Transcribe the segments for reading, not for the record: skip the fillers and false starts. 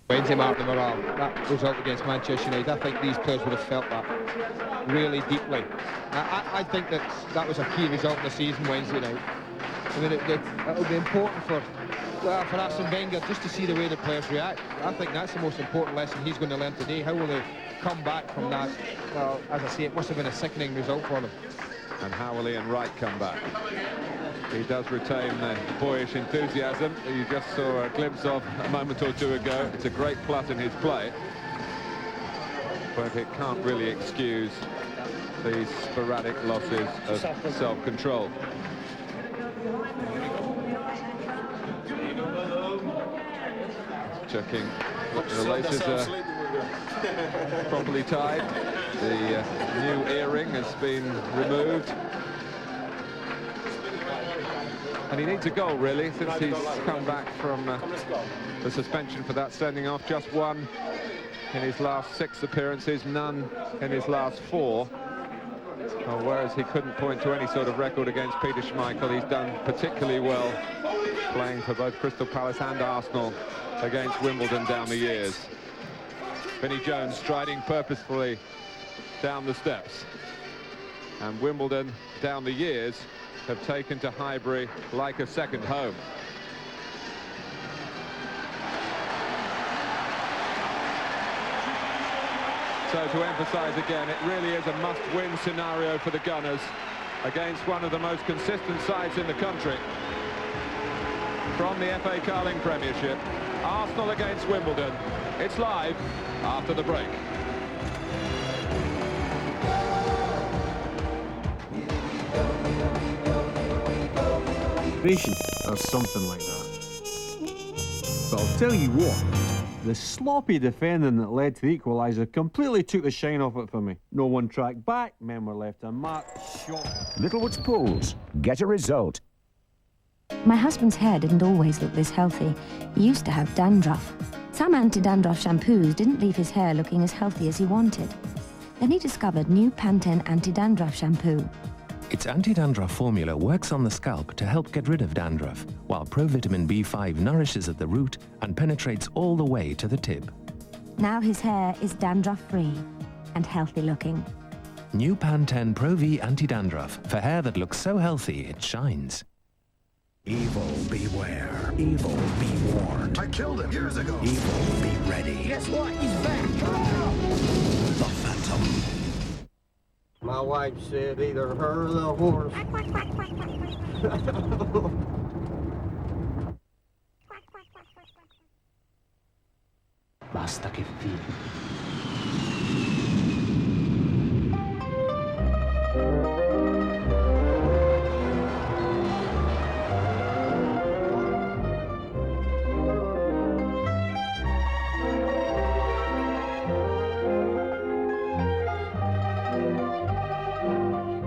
Wednesday, Martin Morale, that result against Manchester United, I think these players would have felt that really deeply. I think that was a key result in the season Wednesday night. I mean, it'll be important for Arsene Wenger just to see the way the players react. I think that's the most important lesson he's going to learn today. How will they come back from that? Well, as I say, it must have been a sickening result for them. And how will Ian Wright come back? He does retain the boyish enthusiasm that you just saw a glimpse of a moment or two ago. It's a great plus in his play, but it can't really excuse these sporadic losses of self-control. Checking the laces are properly tied. The new earring has been removed. And he needs a goal, really, since he's come back from the suspension for that sending off. Just one in his last 6 appearances, none in his last 4. Whereas he couldn't point to any sort of record against Peter Schmeichel, he's done particularly well playing for both Crystal Palace and Arsenal against Wimbledon down the years. Vinnie Jones striding purposefully down the steps. And Wimbledon, down the years, have taken to Highbury like a second home. So to emphasise again, it really is a must-win scenario for the Gunners against one of the most consistent sides in the country. From the FA Carling Premiership, Arsenal against Wimbledon. It's live after the break. Or something like that. But I'll tell you what, the sloppy defending that led to the equaliser completely took the shine off it for me. No one tracked back, men were left unmarked, shot. Littlewood's Pools. Get a result. My husband's hair didn't always look this healthy. He used to have dandruff. Some anti-dandruff shampoos didn't leave his hair looking as healthy as he wanted. Then he discovered new Pantene anti-dandruff shampoo. Its anti-dandruff formula works on the scalp to help get rid of dandruff, while provitamin B5 nourishes at the root and penetrates all the way to the tip. Now his hair is dandruff-free and healthy-looking. New Pantene Pro V anti-dandruff for hair that looks so healthy it shines. Evil, beware. Evil, be warned. I killed him years ago. Evil, be ready. Guess what? He's back. The Phantom. My wife said either her or the horse. Basta che filmi.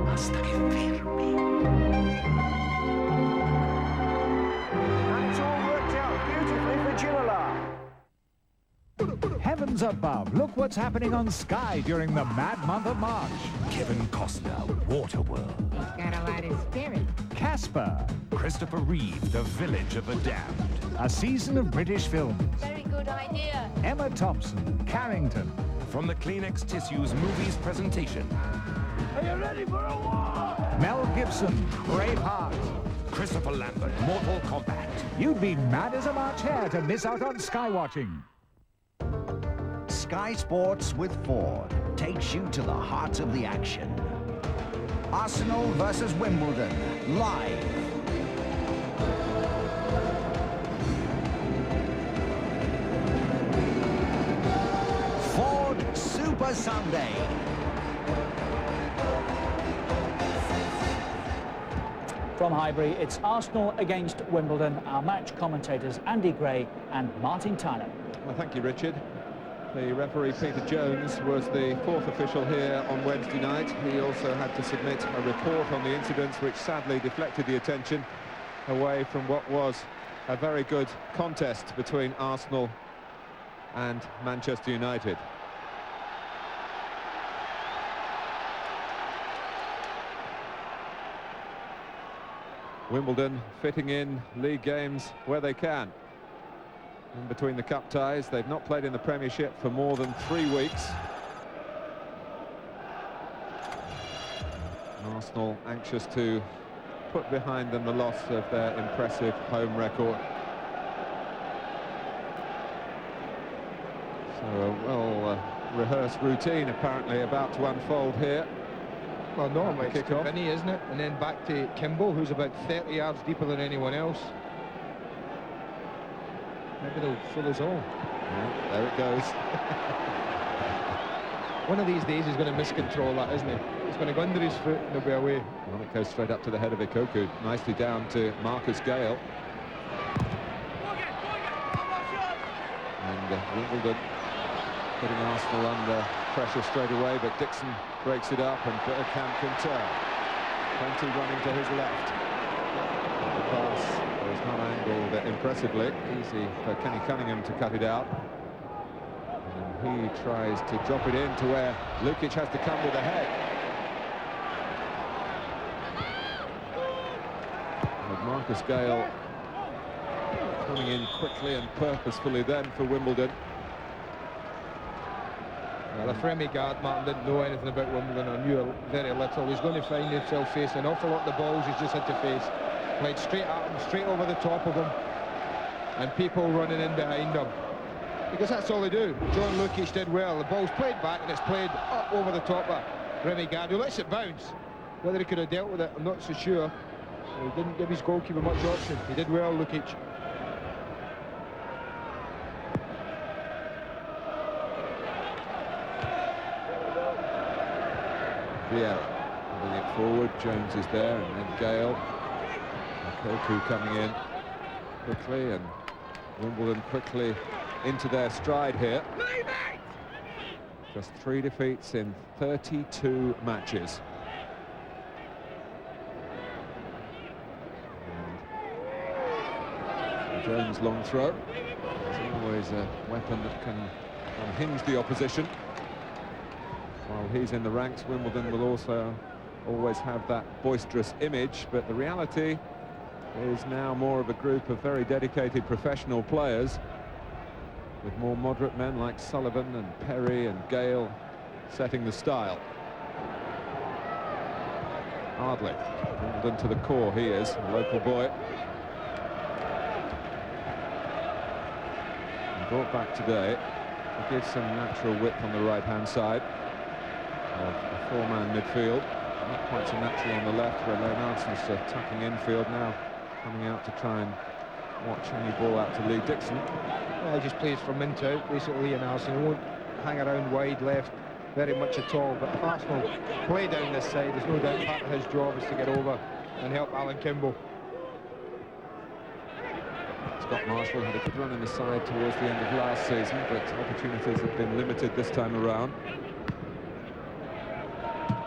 Basta che fermi. And it's all worked out beautifully for Ginola. Heavens above, look what's happening on Sky during the mad month of March. Kevin Costner, Waterworld. He's got a lot of spirit. Casper, Christopher Reeve, The Village of the Damned. a season of British films. Very good idea. Emma Thompson, Carrington. From the Kleenex Tissues Movies presentation. Are you ready for a war? Mel Gibson, Braveheart. Christopher Lambert, Mortal Kombat. You'd be mad as a March hare to miss out on Sky watching. Sky Sports with Ford takes you to the heart of the action. Arsenal versus Wimbledon, live. Ford Super Sunday. From Highbury, it's Arsenal against Wimbledon. Our match commentators Andy Gray and Martin Tyler. Well, thank you, Richard. The referee, Peter Jones, was the fourth official here on Wednesday night. He also had to submit a report on the incidents, which sadly deflected the attention away from what was a very good contest between Arsenal and Manchester United. Wimbledon fitting in league games where they can. in between the cup ties. They've not played in the Premiership for more than 3 weeks. Arsenal anxious to put behind them the loss of their impressive home record. So a well-rehearsed routine apparently about to unfold here. Well, normally it's Kick-off. Vinny, isn't it? And then back to Kimball, who's about 30 yards deeper than anyone else. Maybe they'll fill us all. Yeah, there it goes. One of these days he's going to miscontrol that, isn't he? He's going to go under his foot and he'll be away. Well, it goes straight up to the head of Ikoku. Nicely down to Marcus Gale. And Wimbledon putting Arsenal under pressure straight away, but Dixon breaks it up and Bergkamp can turn. Plenty running to his left. The pass was not angled impressively. Easy for Kenny Cunningham to cut it out. And he tries to drop it in to where Lukic has to come with a head. And Marcus Gale coming in quickly and purposefully then for Wimbledon. Well, if Remy Gard, Martin, didn't know anything about Wimbledon or knew very little, he's going to find himself facing an awful lot of the balls he's just had to face. Played straight at him, straight over the top of him, and people running in behind him. Because that's all they do. John Lukic did well. The ball's played back and it's played up over the top of Remy Gard, who lets it bounce. Whether he could have dealt with it, I'm not so sure. He didn't give his goalkeeper much option. He did well, Lukic. Yeah, moving it forward. Jones is there, and then Gale. Koku coming in quickly, and Wimbledon quickly into their stride here. Just 3 defeats in 32 matches. And Jones' long throw. It's always a weapon that can unhinge the opposition. While he's in the ranks, Wimbledon will also always have that boisterous image, but the reality is now more of a group of very dedicated professional players, with more moderate men like Sullivan and Perry and Gale setting the style. Hardly. Wimbledon to the core, he is, a local boy. And brought back today to give some natural width on the right-hand side of a 4-man midfield. Not quite so natural on the left, where Leonardson's tucking infield now, coming out to try and watch any ball out to Lee Dixon. He just plays from in to out, basically, Leonardson. He won't hang around wide left very much at all, but if Arsenal play down this side, there's no doubt part of his job is to get over and help Alan Kimball. Scott Marshall had a good run in the side towards the end of last season, but opportunities have been limited this time around.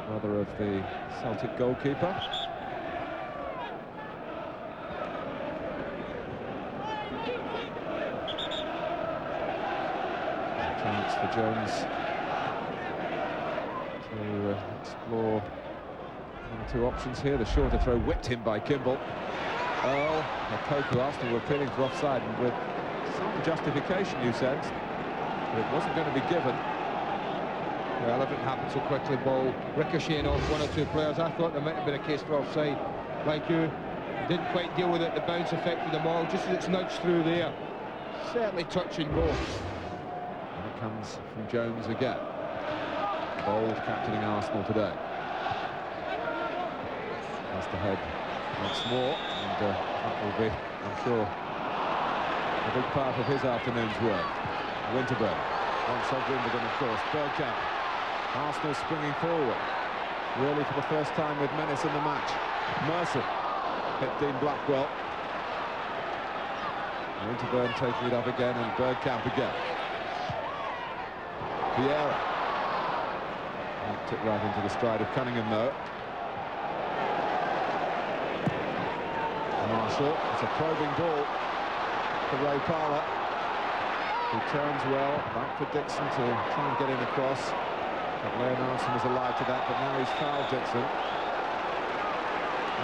Brother of the Celtic goalkeeper. Chance for Jones to explore 1 or 2 options here. The shorter throw whipped in by Kimball. Oh, Koku, Arsenal were appealing for offside, and with some justification, you sensed, but it wasn't going to be given. Well, if it happened so quickly, ball ricocheting off 1 or 2 players, I thought there might have been a case for offside. Like you, didn't quite deal with it, the bounce affected them all, just as it's nudged through there. Certainly touch and go. And it comes from Jones again. Bold captaining Arsenal today. That's the head once more, and that will be, I'm sure, a big part of his afternoon's work. Winterburn, once off Wimbledon, of course. Bergkamp. Arsenal springing forward, really for the first time with menace in the match. Merson hit Dean Blackwell. Winterburn taking it up again, and Bergkamp again. Vieira. Knocked it right into the stride of Cunningham, though. Marshall, it's a probing ball for Ray Parlour, who turns well, back for Dixon to try and get in across. But Leonardson was alive to that, but now he's fouled Dixon. I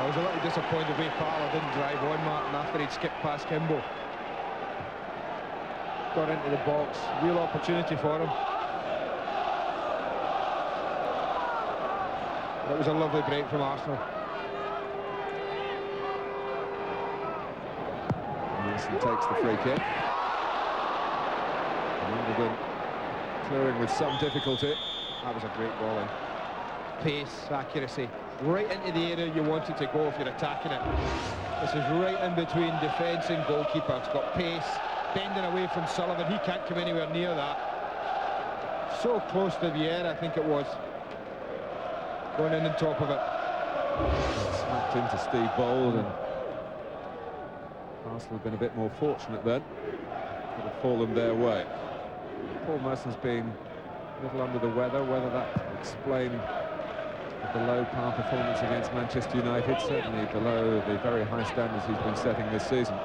was a little disappointed Ray Parlour didn't drive on Martin after he'd skipped past Kimball. got into the box. Real opportunity for him. That was a lovely break from Arsenal. Wilson takes the free kick. Wimbledon clearing with some difficulty. That was a great ball in. Pace, accuracy, right into the area you want it to go if you're attacking it. This is right in between defence and goalkeeper. It's got pace, bending away from Sullivan. He can't come anywhere near that. So close to Vieira, I think it was. Going in on top of it. Smacked into Steve Bold, and Arsenal have been a bit more fortunate then. Could have fallen their way. Paul Merson's been a little under the weather. Whether that explained the low par performance against Manchester United, certainly below the very high standards he's been setting this season.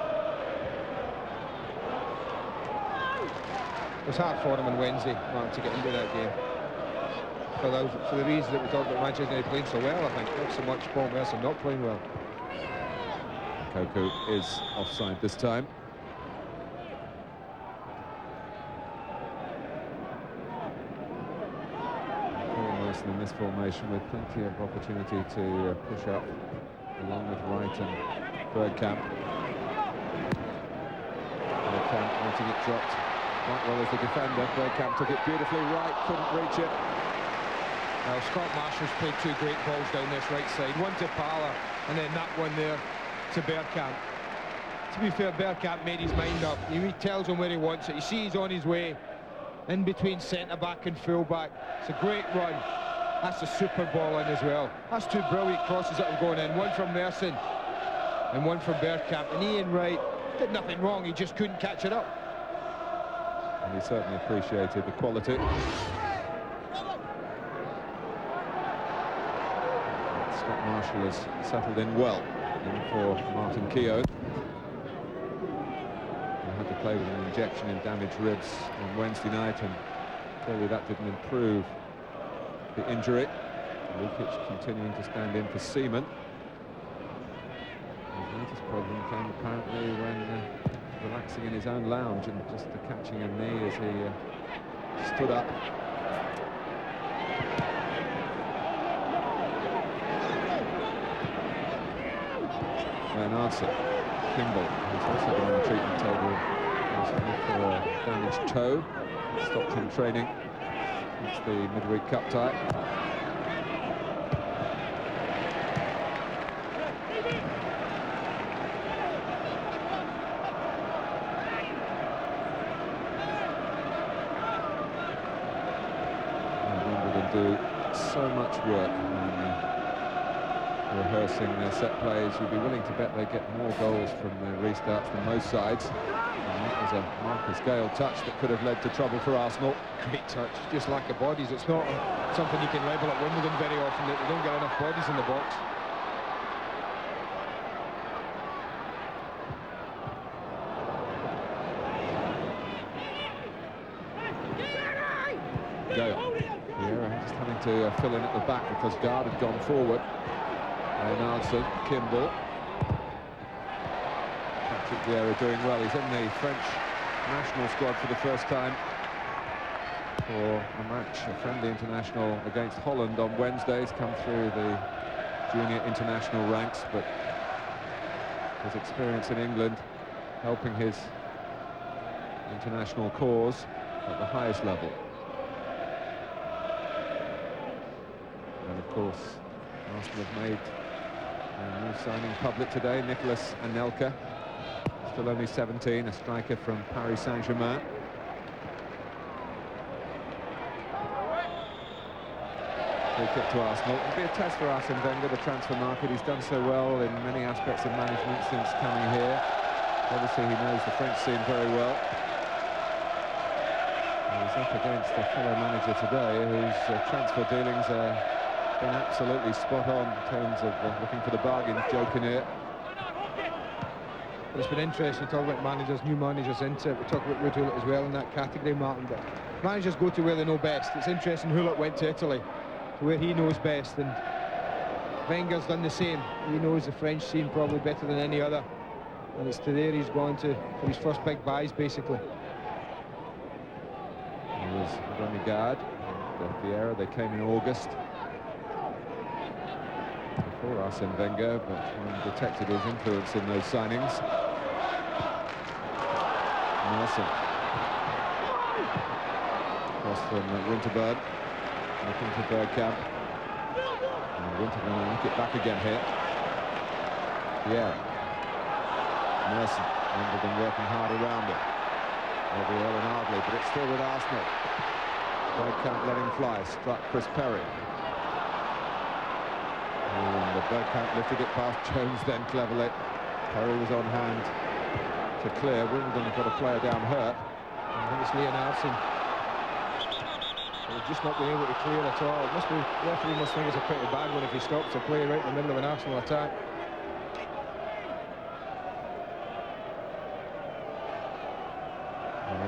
It was hard for him on Wednesday, Martin, to get into that game. For the reasons that we talked about Manchester United playing so well, I think. Not so much Paul Merson not playing well. Koku is offside this time. In this formation with plenty of opportunity to push up along with Wright and Bergkamp. Bergkamp wanting it dropped quite well as the defender. Bergkamp took it beautifully. Wright couldn't reach it. Well, Scott Marshall's played two great balls down this right side. One to Parler and then that one there to Bergkamp. To be fair, Bergkamp made his mind up. He tells him where he wants it. You see he's on his way in between centre-back and full-back. It's a great run. That's a super ball in as well. That's two brilliant crosses that have gone in. One from Merson and one from Bergkamp. And Ian Wright did nothing wrong. He just couldn't catch it up. And he certainly appreciated the quality. Scott Marshall has settled in well. In for Martin Keown. He had to play with an injection in damaged ribs on Wednesday night, and clearly that didn't improve the injury. Lukic continuing to stand in for Seaman. His latest problem came apparently when relaxing in his own lounge and just catching a knee as he stood up. Bernardson, Kimball, who's also been on the treatment table for a damaged toe. Stopped him training. It's the midweek cup tie. Wimbledon do so much work on rehearsing their set plays. You'd be willing to bet they get more goals from their restarts than most sides. And that was a Marcus Gale touch that could have led to trouble for Arsenal. Great touch, just lack of bodies. It's not something you can level at Wimbledon very often, that they don't get enough bodies in the box. Gale. Vieira just having to fill in at the back because Guard had gone forward. Bernardson, Kimball. Patrick Vieira doing well. He's in the French national squad for the first time for a match, a friendly international against Holland on Wednesday. He's come through the junior international ranks, but his experience in England helping his international cause at the highest level. And of course, Arsenal have made a new signing public today, Nicolas Anelka, still only 17, a striker from Paris Saint-Germain. Free kick to Arsenal. It'll be a test for Arsene Wenger, the transfer market. He's done so well in many aspects of management since coming here. Obviously, he knows the French scene very well. And he's up against a fellow manager today whose transfer dealings are been absolutely spot on in terms of looking for the bargain, Joe Kinnear. It's been interesting to talk about managers, new managers into it. We talk about Ruud Gullit as well in that category, Martin, but managers go to where they know best. It's interesting Gullit went to Italy, to where he knows best, and Wenger's done the same. He knows the French scene probably better than any other, and it's to there he's gone to for his first big buys, basically. Remigard, Vieira. They came in August before Arsene Wenger, but one detected his influence in those signings. Nelson. Cross from Winterberg. Looking to Bergkamp. And Winterberg will knock it back again here. Vieira. Nelson. Wimbledon working hard around it. Maybe Owen Ardley, but it's still with Arsenal. Bergkamp letting fly, struck Chris Perry. And the Bergkamp lifted it past Jones then cleverly. Perry was on hand to clear. Wimbledon have got a player down hurt. I think it's Leonardson. He's just not been able to clear at all. It must be, the referee must think it's a pretty bad one if he stops the play right in the middle of an Arsenal attack.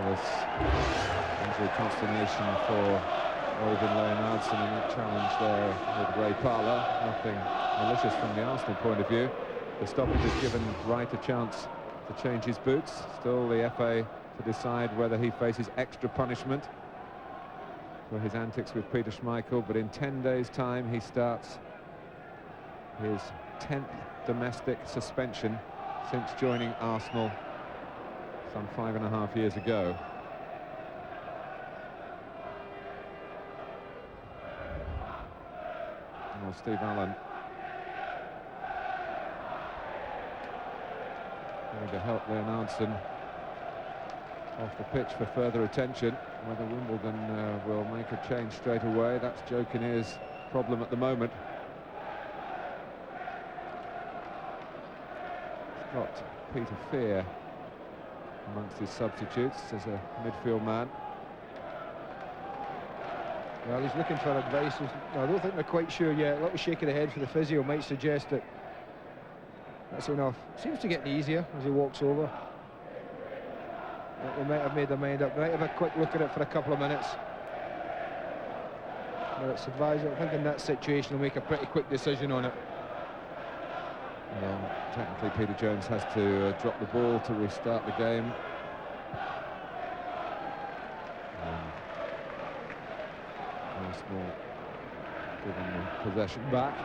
This injury consternation for Øyvind Leonardson in that challenge there with Ray Parlour. Nothing malicious from the Arsenal point of view. The stoppage has given Wright a chance to change his boots. Still the FA to decide whether he faces extra punishment for his antics with Peter Schmeichel, but in 10 days' time he starts his 10th domestic suspension since joining Arsenal some 5.5 years ago. Well, Steve Allen going to help Leonardson off the pitch for further attention. Whether Wimbledon will make a change straight away, that's Joe Kinnear's problem at the moment. He's got Peter Fear amongst his substitutes as a midfield man. Well, he's looking for advice. I don't think they're quite sure yet. A little shake of the head for the physio might suggest that that's enough. Seems to get easier as he walks over. They might have made their mind up. They might have a quick look at it for a couple of minutes. But it's advised. I think in that situation they'll make a pretty quick decision on it. Yeah, technically Peter Jones has to drop the ball to restart the game. Arsenal giving the possession back.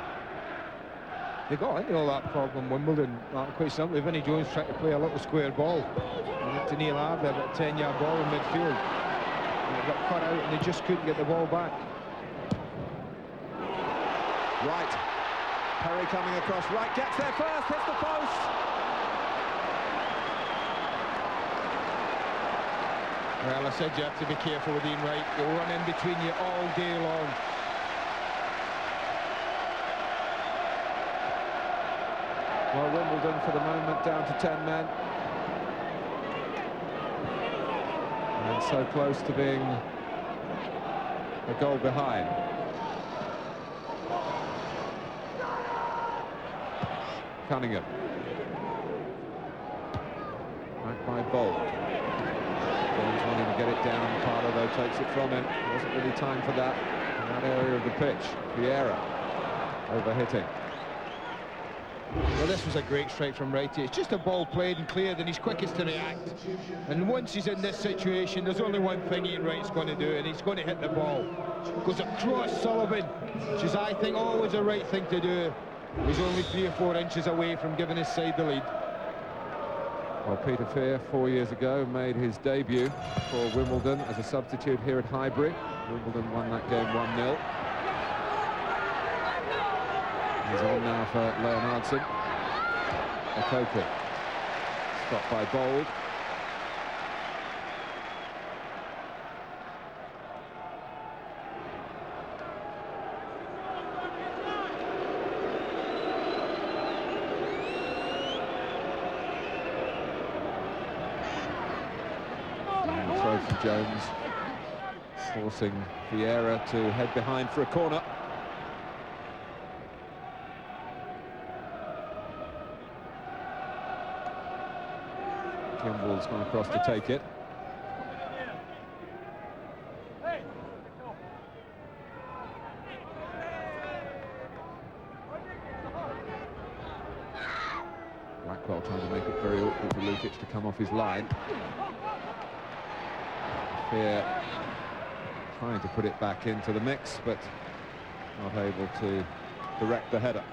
They got into all that problem, Wimbledon, quite simply. Vinnie Jones tried to play a little square ball. He went to Neil Ardley, about a 10-yard ball in midfield. And it got cut out and they just couldn't get the ball back. Right. Perry coming across. Right, gets there first, hits the post. Well, I said you have to be careful with Ian Wright. He'll run in between you all day long. Well, Wimbledon for the moment down to 10 men. And so close to being a goal behind. Cunningham. Back by Bolt. Jones wanting to get it down. Parlour, though, takes it from him. Wasn't really time for that in that area of the pitch. Vieira overhitting. Well, this was a great strike from Wright. It's just a ball played and cleared, and he's quickest to react. And once he's in this situation, there's only one thing Ian Wright's going to do, and he's going to hit the ball. Goes across Sullivan, which is, I think, always the right thing to do. He's only 3 or 4 inches away from giving his side the lead. Well, Peter Fear, 4 years ago, made his debut for Wimbledon as a substitute here at Highbury. Wimbledon won that game 1-0. He's on now for Leonardson. Okoku. Stopped by Bold. And throw from Jones, forcing Vieira to head behind for a corner. Kimball's gone across to take it. Blackwell trying to make it very awkward for Lukic to come off his line. Fear trying to put it back into the mix, but not able to direct the header.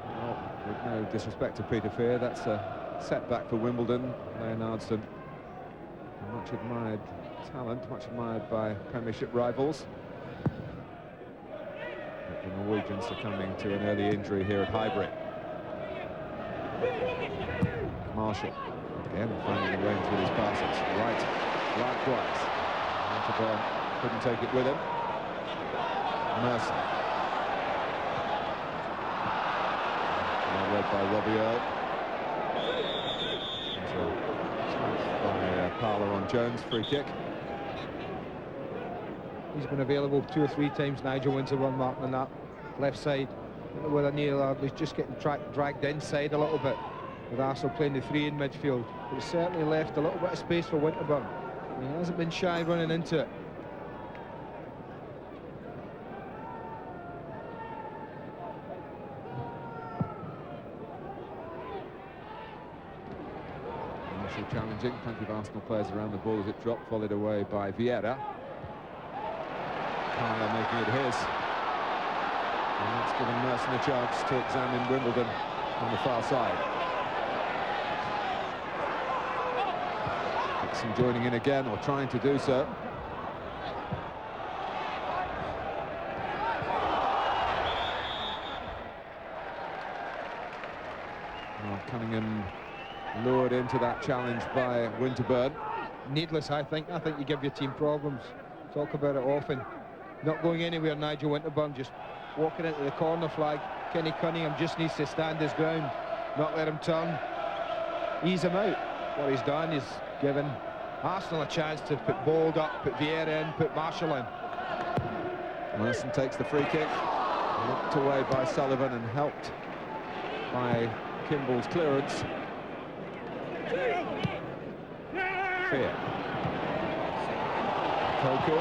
Well, with no disrespect to Peter Fear, that's a setback for Wimbledon. Leonardson, much admired talent, much admired by Premiership rivals. But the Norwegians succumbing to an early injury here at Highbury. Marshall, again finding the range with his passes. Right, likewise. Winterburn couldn't take it with him. Merson. Well read by Robbie Earle. By Parler on Jones, free kick. He's been available 2 or 3 times. Nigel Winterburn marking on that left side. Whether Neil was just getting dragged inside a little bit with Arsenal playing the 3 in midfield. But he certainly left a little bit of space for Winterburn. He hasn't been shy running into it. Marshall challenging, plenty of Arsenal players around the ball as it dropped, volleyed away by Vieira. Parler making it his. And that's given Merson a chance to examine Wimbledon on the far side. Dixon joining in again, or trying to do so. Well, Cunningham lured into that challenge by Winterburn. Needless, I think. I think you give your team problems. Talk about it often. Not going anywhere, Nigel Winterburn, just walking into the corner flag. Kenny Cunningham just needs to stand his ground, not let him turn, ease him out. What he's done is given Arsenal a chance to put Bold up, put Vieira in, put Marshall in. Merson takes the free kick, knocked away by Sullivan and helped by Kimball's clearance. Fear. Koku.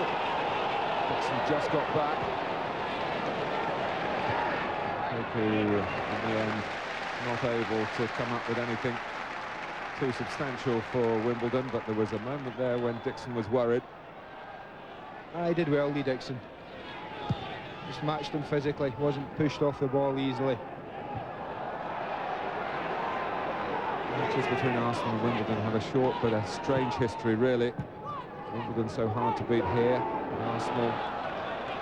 Dixon just got back. Koku, in the end, not able to come up with anything too substantial for Wimbledon, but there was a moment there when Dixon was worried. He did well, Lee Dixon. Just matched him physically, wasn't pushed off the ball easily. Matches between Arsenal and Wimbledon have a short but a strange history, really. Wimbledon so hard to beat here, and Arsenal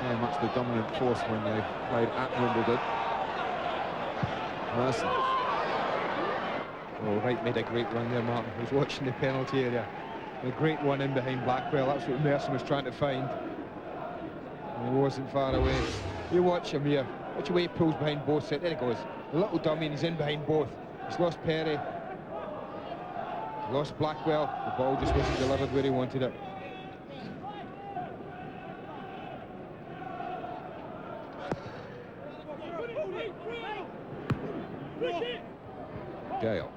very much the dominant force when they played at Wimbledon. Merson. Oh, Wright made a great run there, Martin. He was watching the penalty area. A great one in behind Blackwell. That's what Merson was trying to find. And he wasn't far away. You watch him here. Watch the way he pulls behind both. There he goes. A little dummy, and he's in behind both. He's lost Perry. Lost Blackwell. The ball just wasn't delivered where he wanted it. Gale.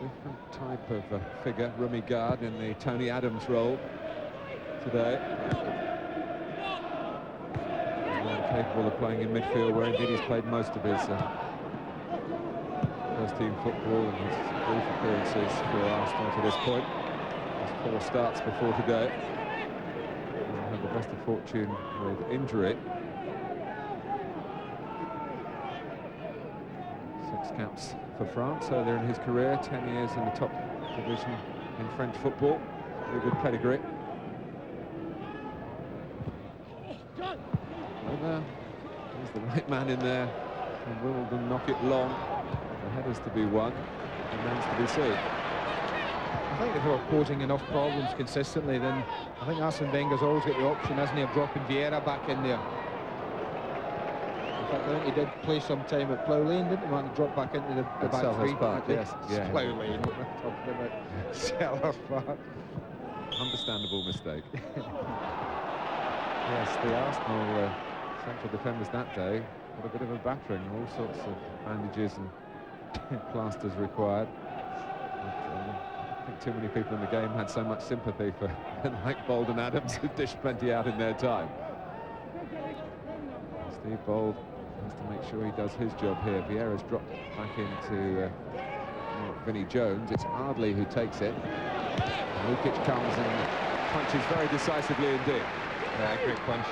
Different type of figure, rummy guard in the Tony Adams role today. Capable of playing in midfield, where indeed he's played most of his first-team football and his brief appearances for Arsenal to this point. Just 4 starts before today. Hasn't had the best of fortune with injury. 6 caps for France earlier in his career, 10 years in the top division in French football. Very good pedigree. He's the right man in there, and Wimbledon knock it long. The header's to be won, and remains to be seen. I think if they were posing enough problems consistently, then I think Arsene Wenger's always got the option, hasn't he, of dropping Vieira back in there. In fact, I think he did play some time at Plough Lane, didn't he, man? He dropped back into the back 3. Park, yes. Yeah. Plough Lane, what am I talking about? Selhurst Park. Understandable mistake. Yes, the Arsenal central defenders that day had a bit of a battering, all sorts of bandages and plasters required. But, I think too many people in the game had so much sympathy for like Bold and Adams, who dished plenty out in their time. Steve Bold has to make sure he does his job here. Vieira's dropped back into Vinnie Jones. It's Ardley who takes it. Lukic comes and punches very decisively indeed. Yeah, great punch.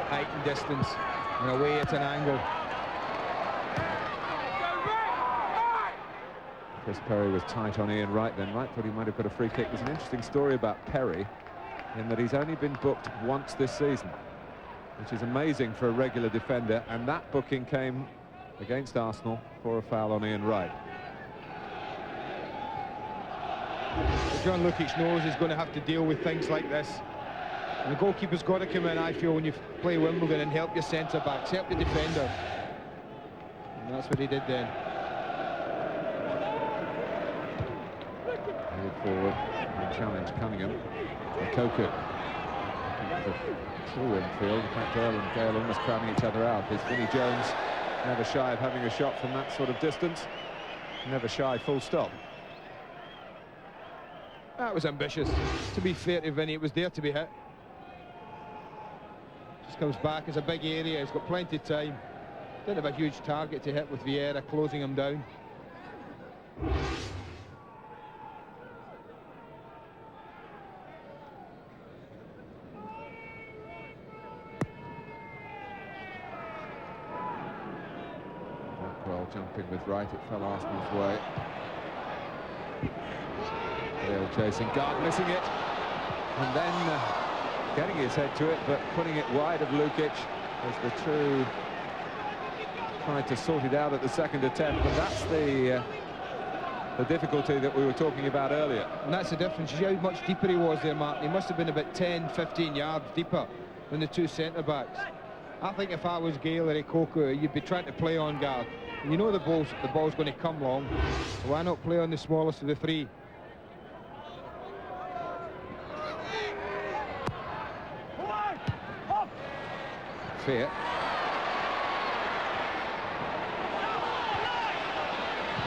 Height and distance, and away at an angle. Chris Perry was tight on Ian Wright then. Wright thought he might have got a free kick. There's an interesting story about Perry in that he's only been booked once this season, which is amazing for a regular defender, and that booking came against Arsenal for a foul on Ian Wright. John Lukic knows he's going to have to deal with things like this. And the goalkeeper's got to come in, I feel, when you play Wimbledon and help your centre-backs, help the defenders. And that's what he did then. Headed forward and challenge Cunningham. Koku. Through infield. In fact, Earl and Gale almost crowding each other out. Is Vinnie Jones never shy of having a shot from that sort of distance? Never shy, full stop. That was ambitious. To be fair to Vinnie, it was there to be hit. Just comes back, it's a big area, he's got plenty of time. Didn't have a huge target to hit with Vieira closing him down. Well, jumping with Wright, it fell Arsenal's way. Dale chasing, Guard missing it, and then getting his head to it, but putting it wide of Lukic as the two tried to sort it out at the second attempt. But that's the difficulty that we were talking about earlier. And that's the difference. You see how much deeper he was there, Martin. He must have been about 10, 15 yards deeper than the two centre-backs. I think if I was Gale or Koku, you'd be trying to play on guard. And you know the ball's going to come long, so why not play on the smallest of the three? Fear.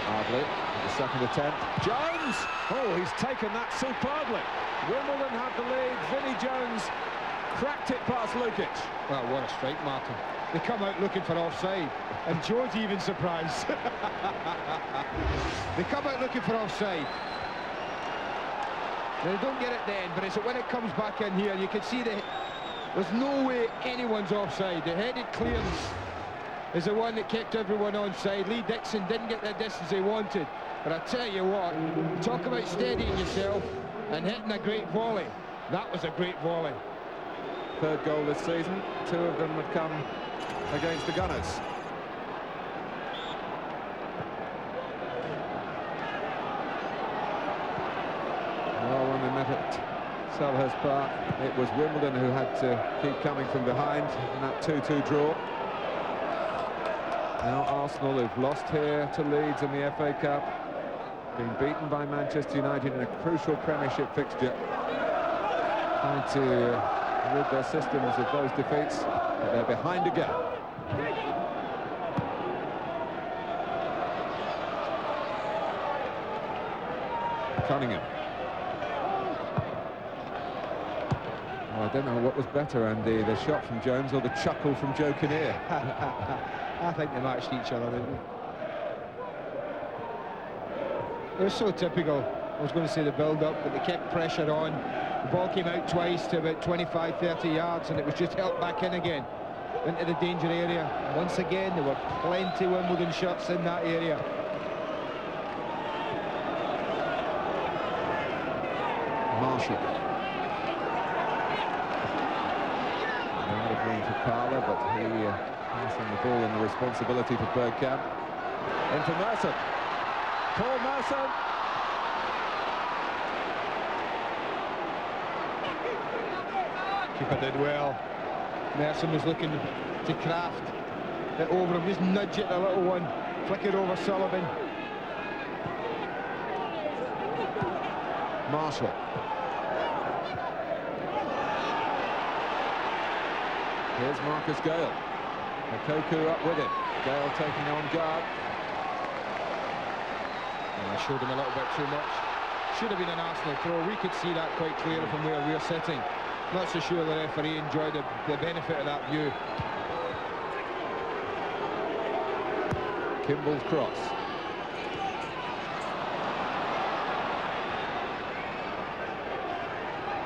Ardley, the second attempt. Jones! Oh, he's taken that superbly. Wimbledon have the lead. Vinnie Jones cracked it past Lukic. Well, what a strike, Martin. They come out looking for offside, and Joe's even surprised. They come out looking for offside. They don't get it then, but it's when it comes back in here, you can see there's no way anyone's offside. The headed clearance is the one that kept everyone onside. Lee Dixon didn't get the distance he wanted. But I tell you what, talk about steadying yourself and hitting a great volley. That was a great volley. Third goal this season. Two of them have come against the Gunners. Well, when they met at Selhurst Park, it was Wimbledon who had to keep coming from behind in that 2-2 draw. Now Arsenal, who've lost here to Leeds in the FA Cup, being beaten by Manchester United in a crucial Premiership fixture, trying to rid their systems of those defeats, but they're behind again. Cunningham. I don't know what was better, Andy, the shot from Jones or the chuckle from Joe Kinnear. I think they matched each other, didn't they? It was so typical. I was going to say the build-up, but they kept pressure on. The ball came out twice to about 25, 30 yards, and it was just helped back in again into the danger area. Once again, there were plenty Wimbledon shots in that area. Marshall. Out of room for Parler, but he passing the ball and the responsibility for Bergkamp. Into Merson. Paul Merson. Keeper did well. Merson was looking to craft it over him, just nudge it a little one, flick it over Sullivan. Marshall. Here's Marcus Gale. Koku up with him. Gale taking on guard. I showed him a little bit too much. Should have been an Arsenal throw. We could see that quite clearly from where we're sitting. Not so sure the referee enjoyed the benefit of that view. Kimball's cross.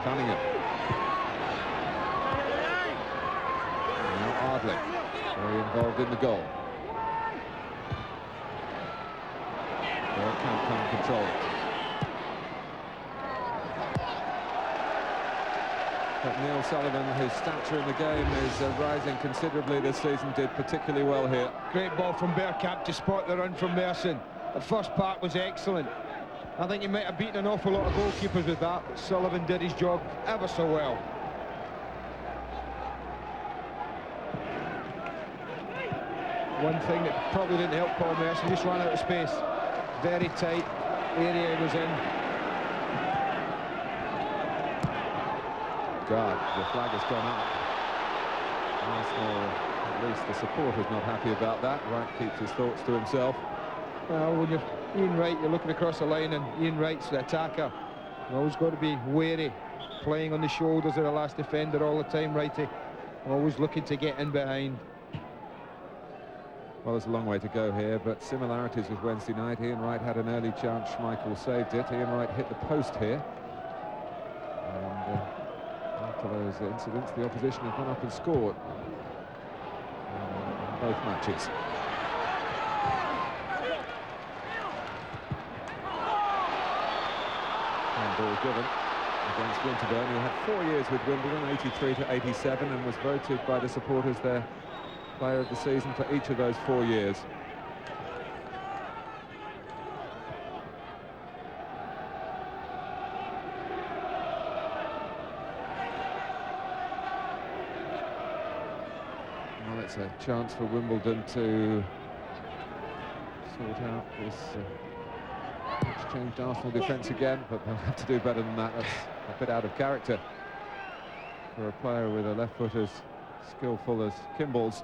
Cunningham. Now Ardley, very involved in the goal. Bergkamp can't control it. But Neil Sullivan, whose stature in the game is rising considerably this season, did particularly well here. Great ball from Bergkamp to spot the run from Merson. The first part was excellent. I think he might have beaten an awful lot of goalkeepers with that, but Sullivan did his job ever so well. One thing that probably didn't help Paul Merson, just ran out of space. Very tight area he was in. God, the flag has gone up. Arsenal, at least the supporter's not happy about that. Wright keeps his thoughts to himself. Well, when you're Ian Wright, you're looking across the line, and Ian Wright's the attacker. You've always got to be wary, playing on the shoulders of the last defender all the time, Wrighty. Always looking to get in behind. Well, there's a long way to go here, but similarities with Wednesday night. Ian Wright had an early chance, Schmeichel saved it. Ian Wright hit the post here. And after those incidents, the opposition have gone up and scored in both matches. Ball given against Winterburn, who had 4 years with Wimbledon, 83 to 87, and was voted by the supporters their player of the season for each of those 4 years. Well, it's a chance for Wimbledon to sort out this changed Arsenal defence again, but they'll have to do better than that. That's a bit out of character for a player with a left foot as skillful as Kimball's.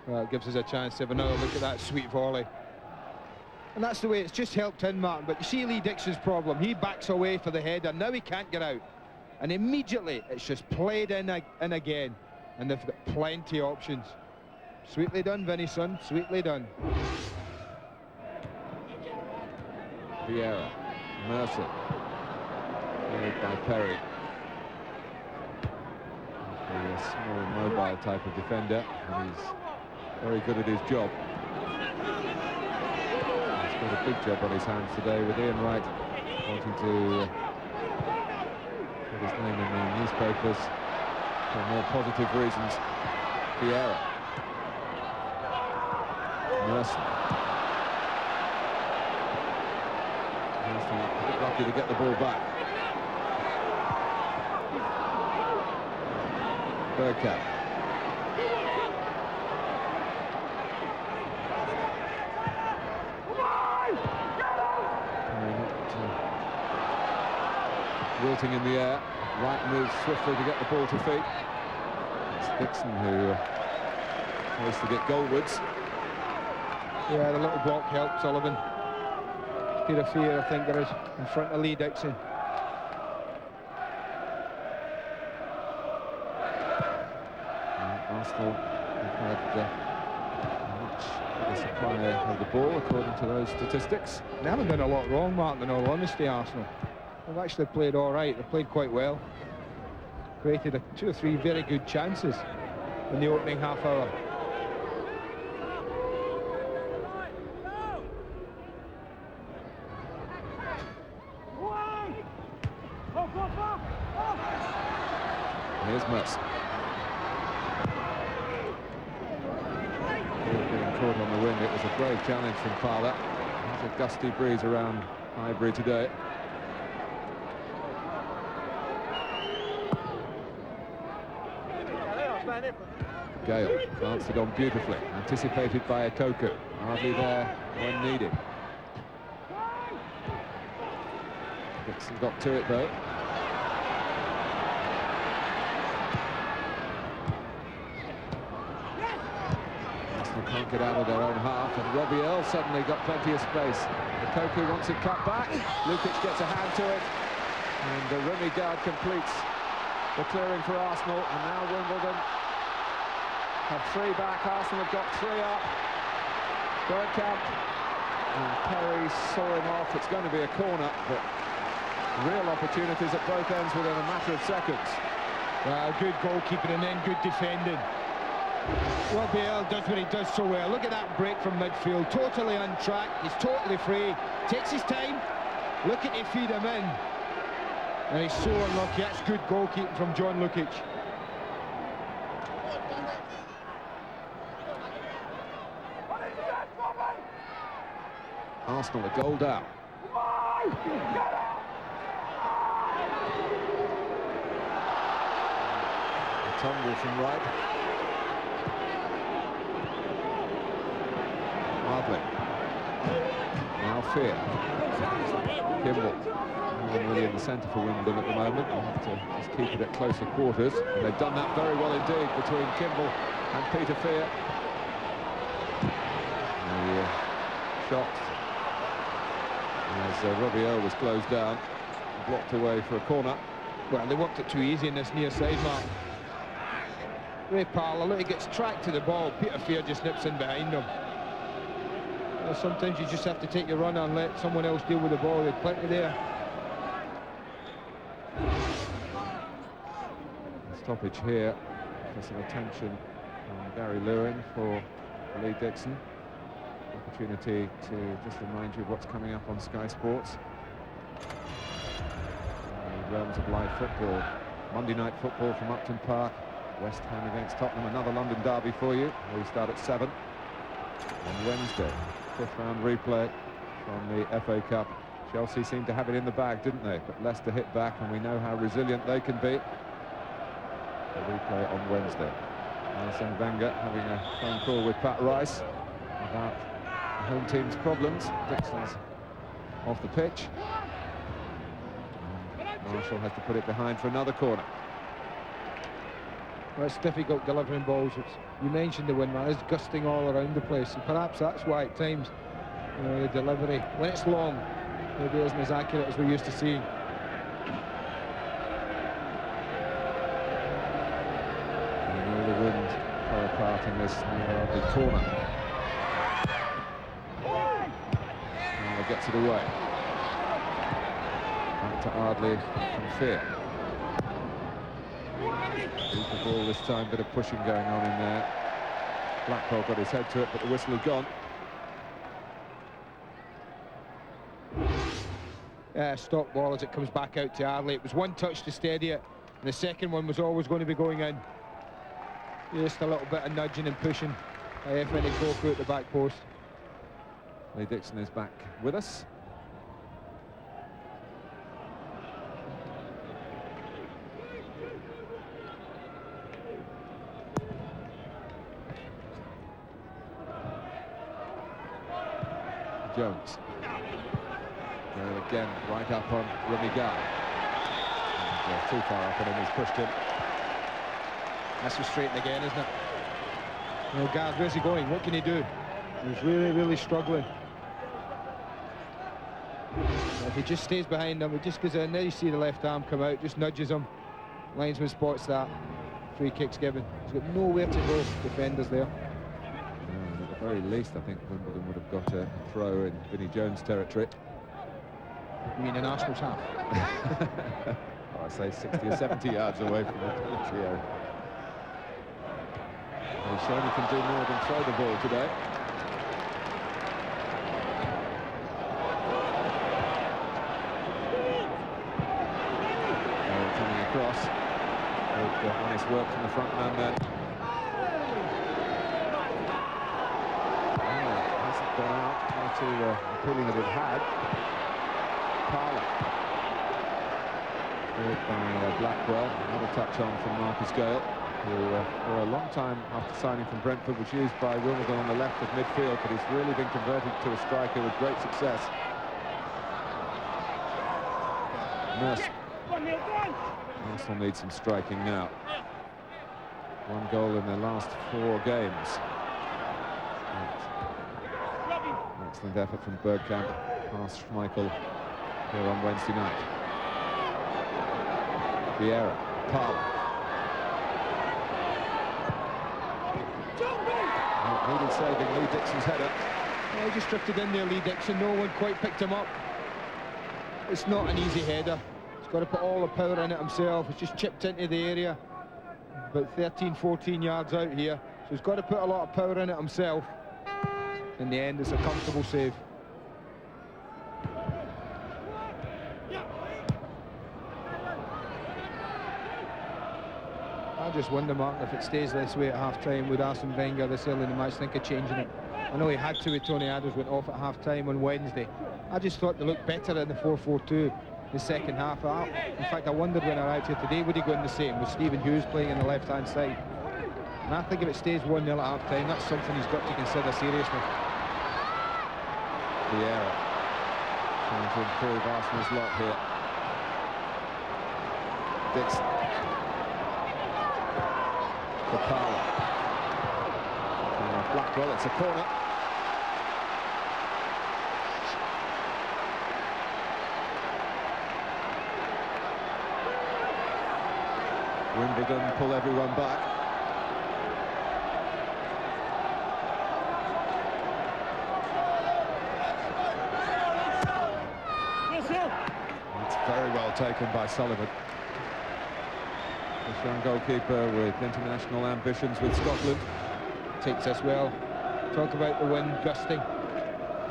Well, it gives us a chance to have another look at that sweet volley. And that's the way it's just helped him, Martin. But you see Lee Dixon's problem. He backs away for the header. Now he can't get out. And immediately it's just played in again. And they've got plenty of options. Sweetly done, Vinnie, son. Sweetly done. Vieira, Mercer, played by Perry. A small, mobile type of defender, and he's very good at his job. He's got a big job on his hands today, with Ian Wright wanting to put his name in the newspapers for more positive reasons. Vieira, Mercer. A bit lucky to get the ball back. Bergkamp. Wilting in the air. Wright moves swiftly to get the ball to feet. It's Dixon who tries to get goalwards. Yeah, the little block helped Sullivan. Bit of fear, I think, there is in front of Lee Dixon. Arsenal have had much better supply of the ball, according to those statistics. They haven't done a lot wrong, Martin, in all honesty, Arsenal. They've actually played all right. They've played quite well. Created 2 or 3 very good chances in the opening half hour. Here's Mercer. Being caught on the wing, it was a brave challenge from Fowler. There's a gusty breeze around Highbury today. Gale answered on beautifully, anticipated by Okoku. Hardly there when needed. Dixon got to it though. Can't get out of their own half, and Robbie Earl suddenly got plenty of space. Okoku wants it cut back. Lukic gets a hand to it, and the Remy guard completes the clearing for Arsenal. And now Wimbledon have 3 back. Arsenal have got 3 up. Bergkamp and Perry saw him off. It's going to be a corner, but real opportunities at both ends within a matter of seconds. Good goalkeeping and then good defending. Well, Bale does what he does so well. Look at that break from midfield, totally on track. He's totally free, takes his time, looking to feed him in. And he's so unlucky. That's good goalkeeping from John Lukic. Arsenal a goal down. A tumble from right. Hardly. Now Fear. Kimball. Really in the centre for Wimbledon at the moment. They'll have to just keep it at closer quarters. And they've done that very well indeed between Kimball and Peter Fear. The shot as Robbie Earle was closed down, blocked away for a corner. Well, they worked it too easy in this near side mark. Ray Parlour, look, he gets tracked to the ball. Peter Fear just nips in behind him. Well, sometimes you just have to take your run and let someone else deal with the ball. There's plenty there. Stoppage here for some attention from Gary Lewin for Lee Dixon. Opportunity to just remind you of what's coming up on Sky Sports. The realms of live football. Monday night football from Upton Park. West Ham against Tottenham. Another London derby for you. We start at 7 on Wednesday. 5th round replay from the FA Cup. Chelsea seemed to have it in the bag, didn't they? But Leicester hit back, and we know how resilient they can be. A replay on Wednesday. Arsene Wenger having a phone call with Pat Rice about the home team's problems. Dixon's off the pitch. And Marshall has to put it behind for another corner. Well, it's difficult delivering balls. You mentioned the windmill is gusting all around the place, and perhaps that's why at times, you know, the delivery, when it's long, maybe isn't as accurate as we're used to seeing. Apart in this narrow corner. Now gets it away. Back to Ardley from Fear. Deeper ball this time, bit of pushing going on in there. Blackwell got his head to it, but the whistle had gone. Stop ball as it comes back out to Ardley. It was one touch to steady it, and the second one was always going to be going in. Just a little bit of nudging and pushing by F.N. Koku at the back post. Lee Dixon is back with us. Jones. There again, right up on Remy Gard. Too far up on him, he's pushed him. That's frustrating again, isn't it? You know, Gard, where's he going? What can he do? He's really, really struggling. If he just stays behind him, it just goes in. There you see the left arm come out, just nudges him. Linesman spots that. Free kick's given. He's got nowhere to go. Defenders there. At the very least, I think Wimbledon would have got a throw in Vinnie Jones' territory. You mean in Arsenal's half? I say 60 or 70 yards away from the penalty area. He's shown he can do more than throw the ball today. Coming across. Good, honest work from the front man there. Hasn't gone out to the feeling that it had. Parlour. Good by Blackwell. Another touch on from Marcus Gale, who for a long time after signing from Brentford was used by Wimbledon on the left of midfield, but he's really been converted to a striker with great success. Nurse. Arsenal needs some striking now. 1 goal in their last 4 games. Excellent effort from Bergkamp past Schmeichel here on Wednesday night. Vieira, Parlour. Needed saving, Lee Dixon's header. He just drifted in there, Lee Dixon. No one quite picked him up. It's not an easy header. He's got to put all the power in it himself. It's just chipped into the area. About 13, 14 yards out here. So he's got to put a lot of power in it himself. In the end, it's a comfortable save. I just wonder, Mark, if it stays this way at half-time, would Arsene Wenger this early in the match think of changing it? I know he had to with Tony Adams went off at half-time on Wednesday. I just thought they looked better in the 4-4-2 the second half. In fact, I wondered when I arrived here today, would he go in the same with Stephen Hughes playing on the left-hand side? And I think if it stays 1-0 at half-time, that's something he's got to consider seriously. Vieira trying to improve Arsenal's lot here. Dixon. Papala. Blackwell, it's a corner. Wimbledon pull everyone back. It's very well taken by Sullivan. This young goalkeeper with international ambitions with Scotland. Takes us well. Talk about the wind gusting.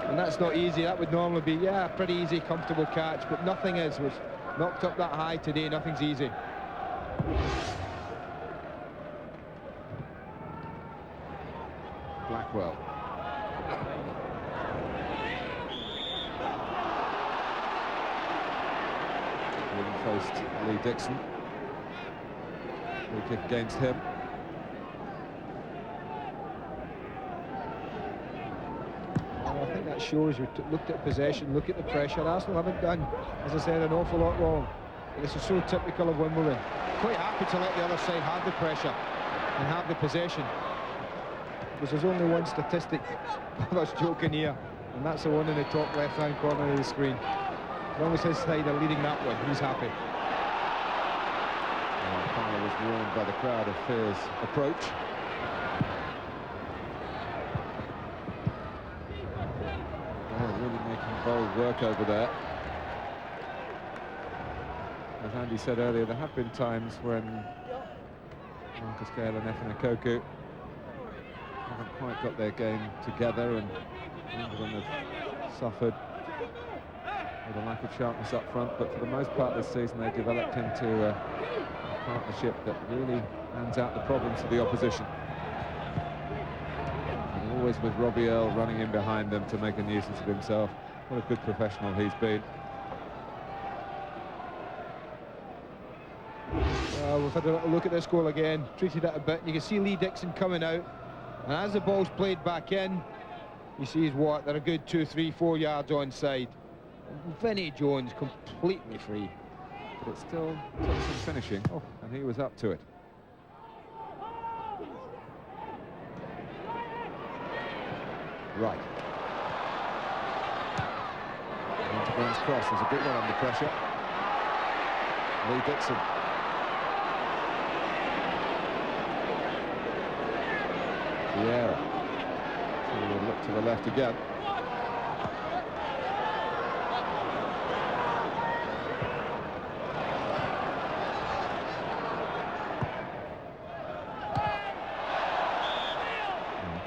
And that's not easy. That would normally be, yeah, pretty easy, comfortable catch, but nothing is. Was knocked up that high today, nothing's easy. Blackwell. Faced Lee Dixon. Free kick against him. Well, I think that shows you looked at possession, look at the pressure. Arsenal haven't done, as I said, an awful lot wrong. This is so typical of Wimbledon. Quite happy to let the other side have the pressure and have the possession. Because there's only one statistic of us joking here, and that's the one in the top left-hand corner of the screen. As long as his side are leading that one, he's happy. Powell was warned by the crowd of Fear's approach. Oh, really making bold work over there. As Andy said earlier, there have been times when Marcus Gale and Efan Ekoku haven't quite got their game together, and Wimbledon have suffered with a lack of sharpness up front, but for the most part this season they developed into a partnership that really hands out the problems to the opposition. And always with Robbie Earle running in behind them to make a nuisance of himself. What a good professional he's been. We've had a little look at this goal again, treated it a bit. You can see Lee Dixon coming out, and as the ball's played back in, you see what, they're a good 2, 3, 4 yards onside. Vinnie Jones completely free. But it still took some finishing, and he was up to it. Right. Winterbourne's cross is a big one under pressure. Lee Dixon. Vieira. So we'll look to the left again.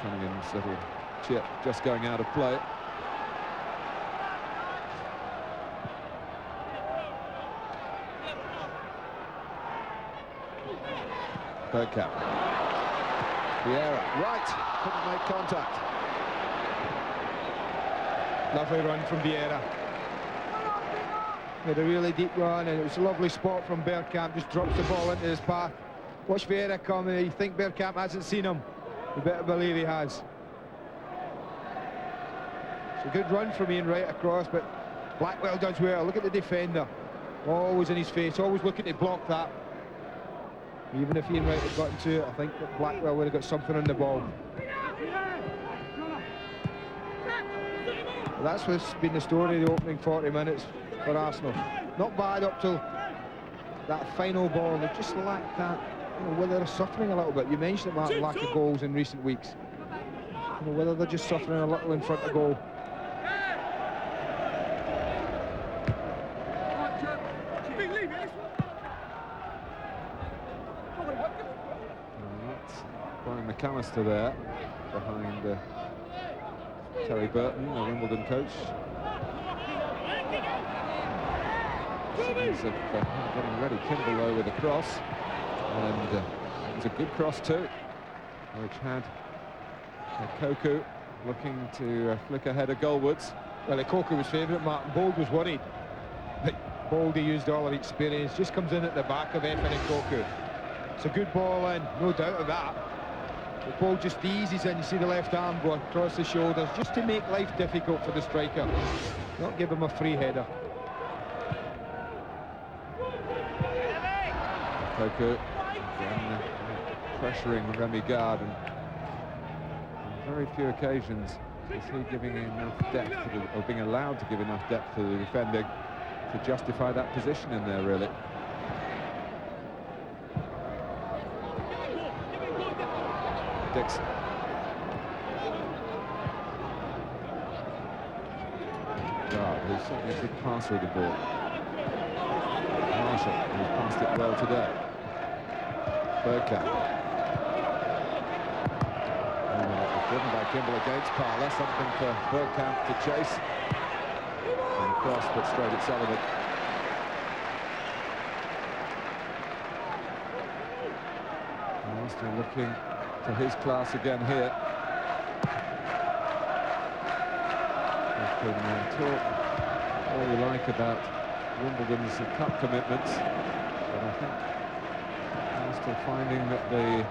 Cunningham's little chip just going out of play. Bergkamp. Vieira, right, couldn't make contact. Lovely run from Vieira. Made a really deep run, and it was a lovely spot from Bergkamp. Just drops the ball into his path. Watch Vieira coming. You think Bergkamp hasn't seen him? You better believe he has. It's a good run from Ian right across, but Blackwell does well. Look at the defender. Always in his face, always looking to block that. Even if Ian Wright had gotten to it, I think that Blackwell would have got something on the ball. Well, that's what's been the story of the opening 40 minutes for Arsenal. Not bad up till that final ball. They just lacked that, you know, where they're suffering a little bit. You mentioned about lack of goals in recent weeks. You know, whether they're just suffering a little in front of goal. Brian McAllister there, behind Terry Burton, the Wimbledon coach. Signs of getting ready. Kimball with a cross, and it was a good cross too, which had Koku looking to flick a header goalwards. Well, Koku was favourite. Martin Bold was worried. But Bold, he used all of his experience, just comes in at the back of Effin and Koku. It's a good ball in, no doubt of that. The ball just eases in. You see the left arm go across the shoulders, just to make life difficult for the striker, not give him a free header. Koku again pressuring Remy Gard, and on very few occasions is he giving enough depth to or being allowed to give enough depth to the defending to justify that position in there, really. Dixon. Gard, who's certainly a good passer of the ball. Marshall, who's passed it well today. Bergkamp. Driven by Kimball against Parler, something for Bergkamp to chase. And cross but straight at Sullivan. Still looking to his class again here. You can talk all you like about Wimbledon's cup commitments, but I think I'm still finding that the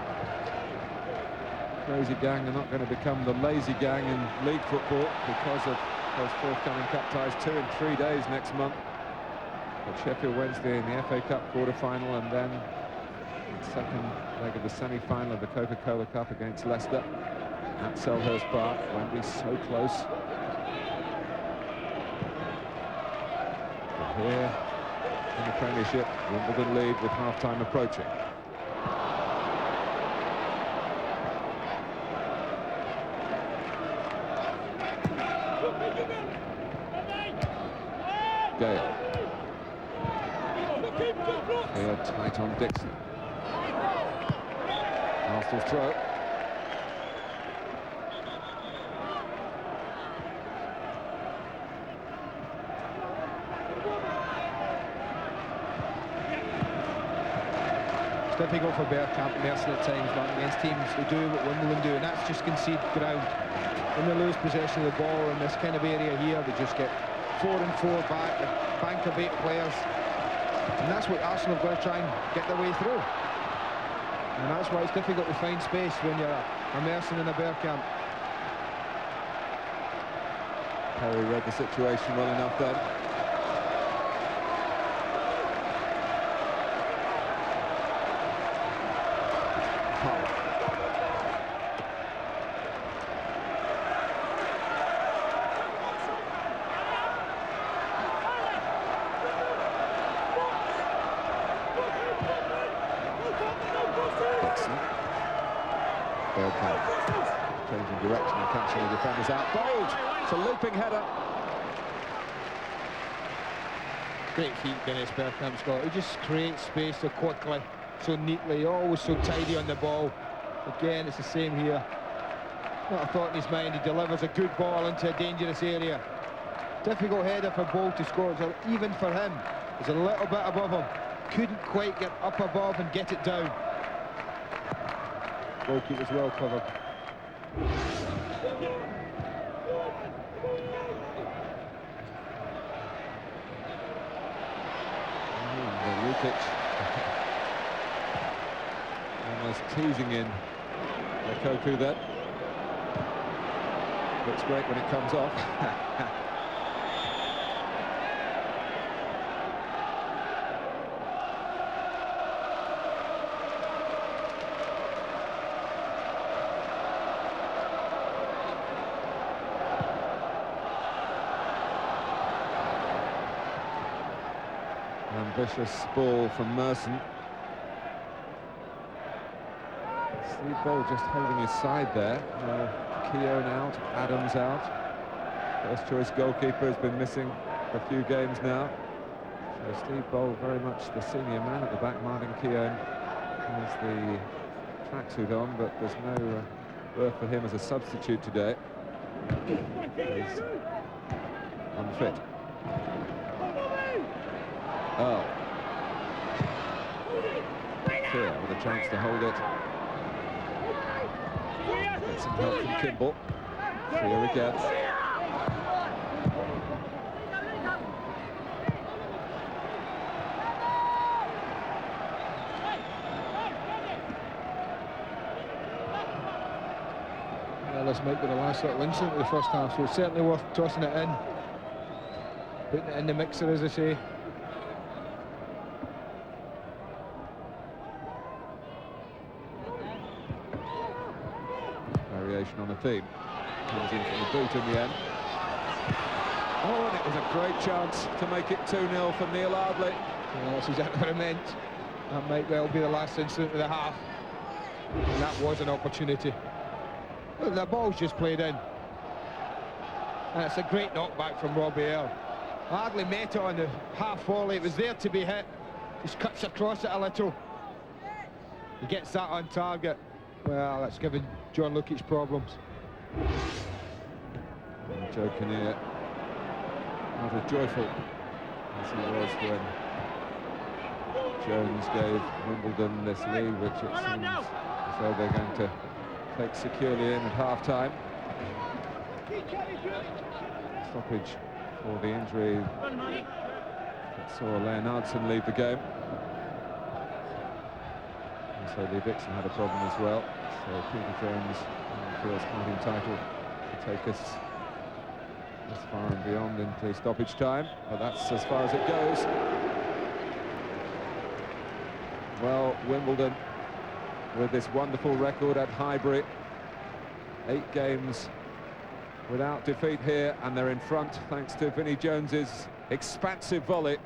crazy gang are not going to become the lazy gang in league football because of those forthcoming cup ties. 2 in 3 days next month at Sheffield Wednesday in the FA Cup quarter-final, and then the second leg of the semi-final of the Coca-Cola Cup against Leicester at Selhurst Park. Wembley's so close. But here in the Premiership, Wimbledon lead with half-time approaching. Gale. Here tight on Dixon. Arsenal's throw. It's difficult for Bergkamp and Merson at times, but against teams who do what Wimbledon do, and that's just concede ground. When they lose possession of the ball in this kind of area here, they just get 4 and 4 back, a bank of 8 players, and that's what Arsenal have got to try and get their way through. And that's why it's difficult to find space when you're a Merson and a Bergkamp. Perry read the situation well enough then. Changing direction and catching the defenders out. Bold! It's a looping header. Great feet, Dennis Bergkamp's got. He just creates space so quickly, so neatly, always so tidy on the ball. Again, it's the same here. Not a thought in his mind. He delivers a good ball into a dangerous area. Difficult header for Bold to score. So even for him, it's a little bit above him. Couldn't quite get up above and get it down. Goalkeeper's well covered. Rukic almost teasing in Koku there. Looks great when it comes off. Ambitious ball from Merson. Steve Bold just holding his side there. Keown out, Adams out. First choice goalkeeper has been missing for a few games now. So Steve Bold very much the senior man at the back. Martin Keown has the tracksuit on, but there's no berth for him as a substitute today. He's unfit. Oh. Here with a chance to hold it. Get some help from Kimball. Here again. Well, this might be the last little incident of the first half, so it's certainly worth tossing it in. Putting it in the mixer, as I say. Variation on the theme. Comes in for the boot in the end. Oh, and it was a great chance to make it 2-0 for Neil Ardley. Yeah, that's exactly what I meant. That might well be the last incident of the half. And that was an opportunity. Look, the ball's just played in. And it's a great knockback from Robbie Earl. Ardley met it on the half volley. It was there to be hit. Just cuts across it a little. He gets that on target. Well, that's given John Lukic problems. And Joe Kinnear, not as joyful as he was when Jones gave Wimbledon this lead, which it seems as though they're going to take securely in at half-time. Stoppage for the injury that saw Leonardson leave the game. And so Lee Dixon had a problem as well. So Peter Jones feels quite entitled to take us as far and beyond into stoppage time, but that's as far as it goes. Well, Wimbledon with this wonderful record at Highbury, 8 games without defeat here, and they're in front thanks to Vinnie Jones's expansive volley,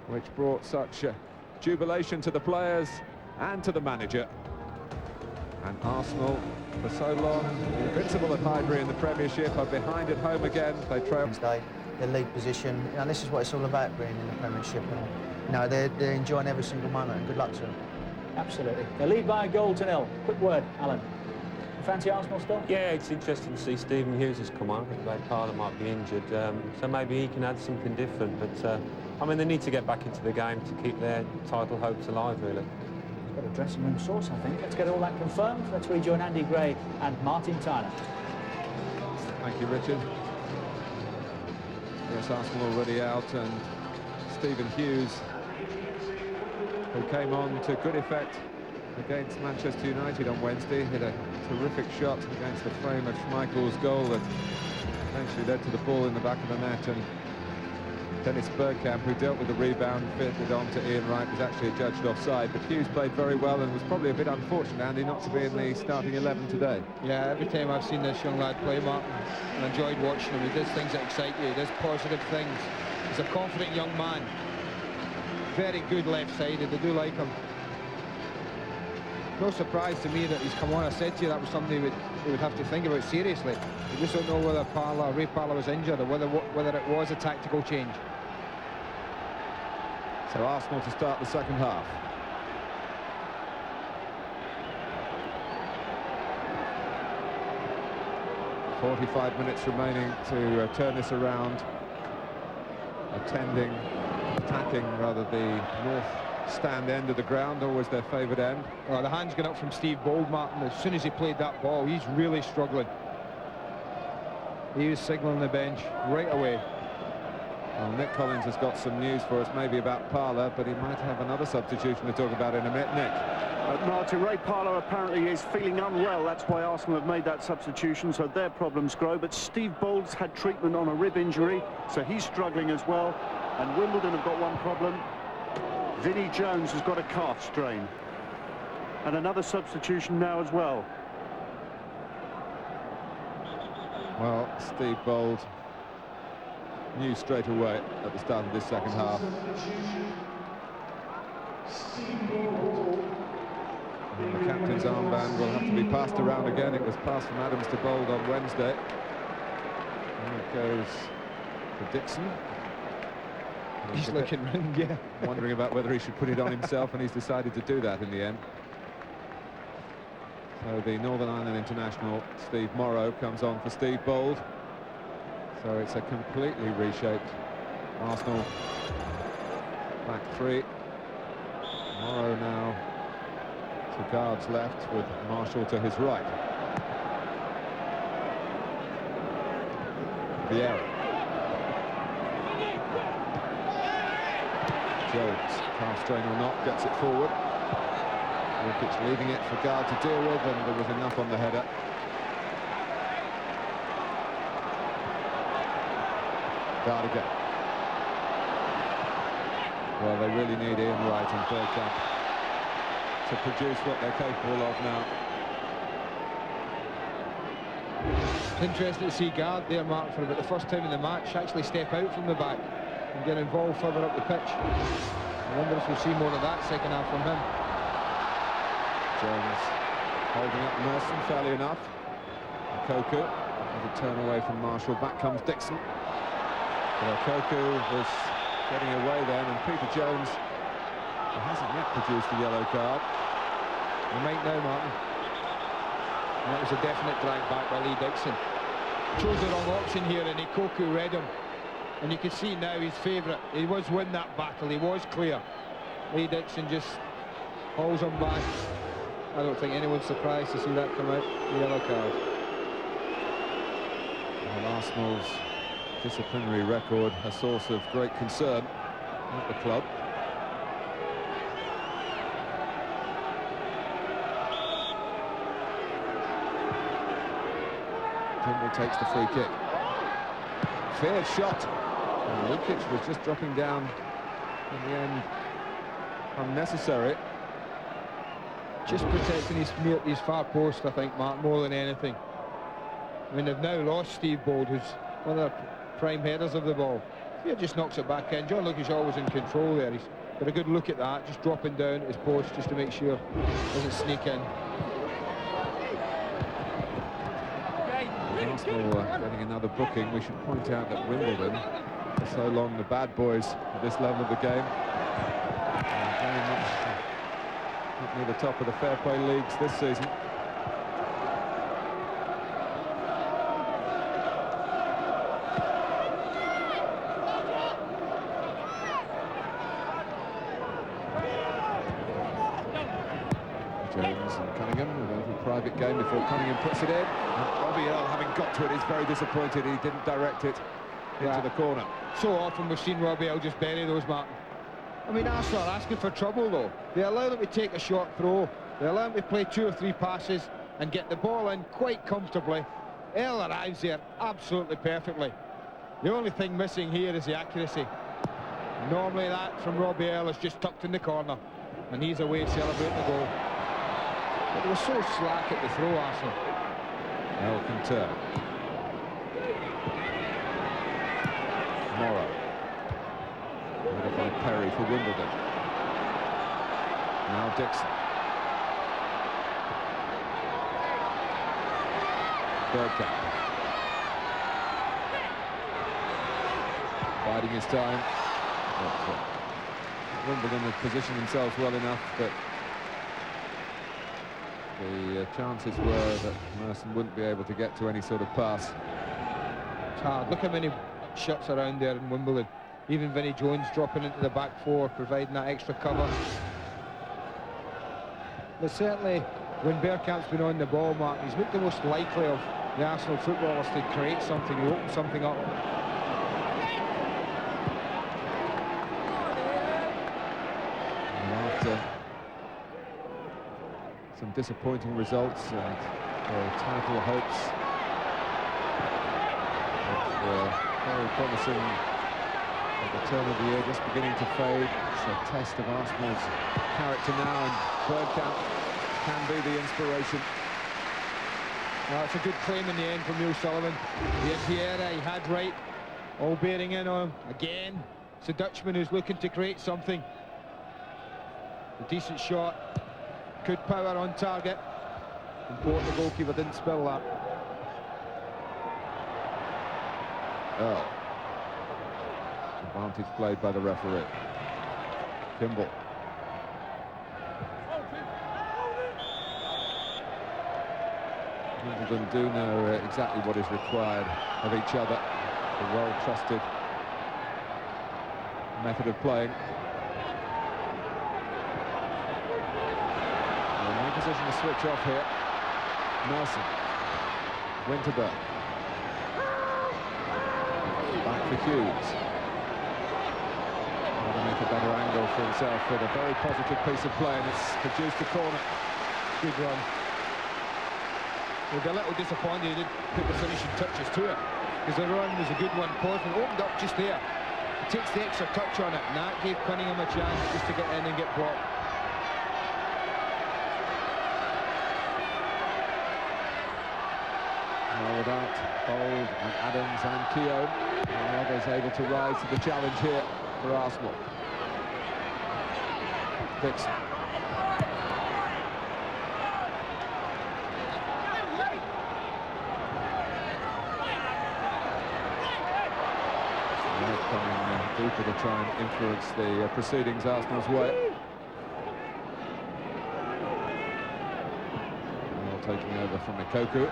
which brought such jubilation to the players and to the manager. And Arsenal, for so long invincible at Highbury in the Premiership, are behind at home again. They trail. Their league position, you know, this is what it's all about, being in the Premiership, and you know, they're enjoying every single moment, and good luck to them. Absolutely. They lead by a goal to 0. Quick word, Alan. You fancy Arsenal still? Yeah, it's interesting to see Stephen Hughes has come on. I think Ray Parlour might be injured, so maybe he can add something different. But I mean, they need to get back into the game to keep their title hopes alive, really. He's got a dressing room source, I think. Let's get all that confirmed. Let's rejoin Andy Gray and Martin Tyler. Thank you, Richard. Yes, Arsenal already out, and Stephen Hughes, who came on to good effect against Manchester United on Wednesday, hit a terrific shot against the frame of Schmeichel's goal that eventually led to the ball in the back of the net, and Dennis Bergkamp, who dealt with the rebound, fitted on to Ian Wright, was actually adjudged offside. But Hughes played very well and was probably a bit unfortunate, Andy, not to be in the starting 11 today. Yeah, every time I've seen this young lad play, Martin, I enjoyed watching him. He does things that excite you, he does positive things. He's a confident young man. Very good left-sided, I do like him. No surprise to me that he's come on. I said to you that was something we would have to think about seriously. We just don't know whether Ray Parlour was injured or whether it was a tactical change. So Arsenal to start the second half. .45 minutes remaining to turn this around. Attacking rather the north stand end of the ground, always their favourite end. Oh, the hand's gone up from Steve Bold, Martin. As soon as he played that ball, he's really struggling. He was signalling the bench right away. Well, Nick Collins has got some news for us, maybe about Parlour, but he might have another substitution to talk about in a minute. Nick. Martin, Ray Parlour apparently is feeling unwell. That's why Arsenal have made that substitution, so their problems grow. But Steve Bold's had treatment on a rib injury, so he's struggling as well. And Wimbledon have got one problem. Vinnie Jones has got a calf strain. And another substitution now as well. Well, Steve Bold knew straight away at the start of this second half. And the captain's armband will have to be passed around again. It was passed from Adams to Bold on Wednesday. And it goes to Dixon. He's looking round, yeah. Wondering about whether he should put it on himself, and he's decided to do that in the end. So the Northern Ireland international, Steve Morrow, comes on for Steve Bold. So it's a completely reshaped Arsenal back three. Morrow now to Guard's left with Marshall to his right. Vieira. Jones, calf strain or not, gets it forward. Wilkich leaving it for Guard to deal with, and there was enough on the header. Guard again. Well, they really need Ian Wright and Bergkamp to produce what they're capable of now. It's interesting to see Guard there, Mark, for about the first time in the match, actually step out from the back and get involved further up the pitch. I wonder if we'll see more of that second half from him. Jones holding up Merson fairly enough. Koku with a turn away from Marshall. Back comes Dixon. Koku was getting away then, and Peter Jones, who hasn't yet produced the yellow card. He might now, Martin. And that was a definite drag back by Lee Dixon. Chose the wrong option here, and Koku read him. And you can see now his favourite. He was win that battle. He was clear. Lee Dixon just hauls him back. I don't think anyone's surprised to see that come out. The yellow card. And Arsenal's disciplinary record, a source of great concern at the club. Timber takes the free kick. Fair shot. And Wilkich was just dropping down in the end. Unnecessary. Just protecting his far post, I think, Mark, more than anything. I mean, they've now lost Steve Bold, who's one of the prime headers of the ball. He just knocks it back in. John Lucas always in control there. He's got a good look at that, just dropping down at his post just to make sure it doesn't sneak in. Arsenal getting another booking. We should point out that Wimbledon, for so long the bad boys at this level of the game, very much not near the top of the fair play leagues this season. Jones and Cunningham, we're going for a private game before Cunningham puts it in. Robbie Earl, having got to it, is very disappointed he didn't direct it into the corner. So often we've seen Robbie Earl just bury those, Martin. I mean, Arsenal are asking for trouble, though. They allow them to take a short throw. They allow them to play 2 or 3 passes and get the ball in quite comfortably. Earl arrives there absolutely perfectly. The only thing missing here is the accuracy. Normally that from Robbie Earl is just tucked in the corner, and he's away celebrating the goal. But they were so slack at the throw, Arsenal. Earl can turn. Morrow. Headed by Perry for Wimbledon. Now Dixon. Bergkamp. Biding his time. But, Wimbledon have positioned themselves well enough that the chances were that Merson wouldn't be able to get to any sort of pass. It's hard. Look how many shots around there in Wimbledon. Even Vinnie Jones dropping into the back 4, providing that extra cover. But certainly, when Bergkamp's been on the ball, Mark, he's looked the most likely of the Arsenal footballers to create something, to open something up. And after some disappointing results and title hopes that were very promising at the turn of the year, just beginning to fade. It's a test of Arsenal's character now, and Bergkamp can be the inspiration. Well, it's a good claim in the end from Neil Sullivan. He had Vieira, he had Wright, all bearing in on him. Again, it's a Dutchman who's looking to create something. A decent shot. Good power on target. Important the goalkeeper didn't spill that. Oh. Advantage played by the referee. Kimball. Wimbledon do know exactly what is required of each other. A well-trusted method of playing. In a position to switch off here. Nelson. Winterburn. Back for Hughes. Trying to make a better angle for himself with a very positive piece of play, and it's produced a corner. Good run. We'll be a little disappointed he didn't put the finishing touches to it, because the run was a good one. Portman opened up just there. He takes the extra touch on it, and that gave Cunningham a chance just to get in and get blocked. Well, without Bold and Adams and Keown, others able to rise to the challenge here for Arsenal. Dixon. Coming deeper to try and influence the proceedings Arsenal's way. Well, taking over from Ikoku.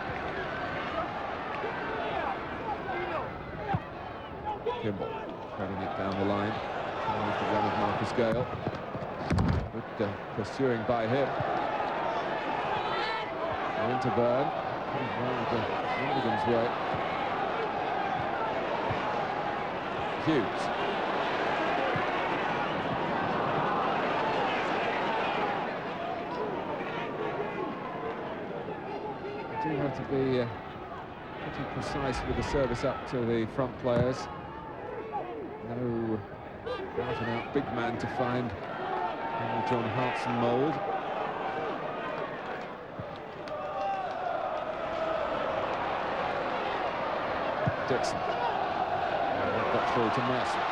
Kimball threading it down the line. Tries the run of Marcus Gale. Good pursuing by him. Winterburn. Wimbledon's way. Hughes. You do have to be pretty precise with the service up to the front players. No out-and-out big man to find in the John Hartson mould. Dixon. Got through to Mercer.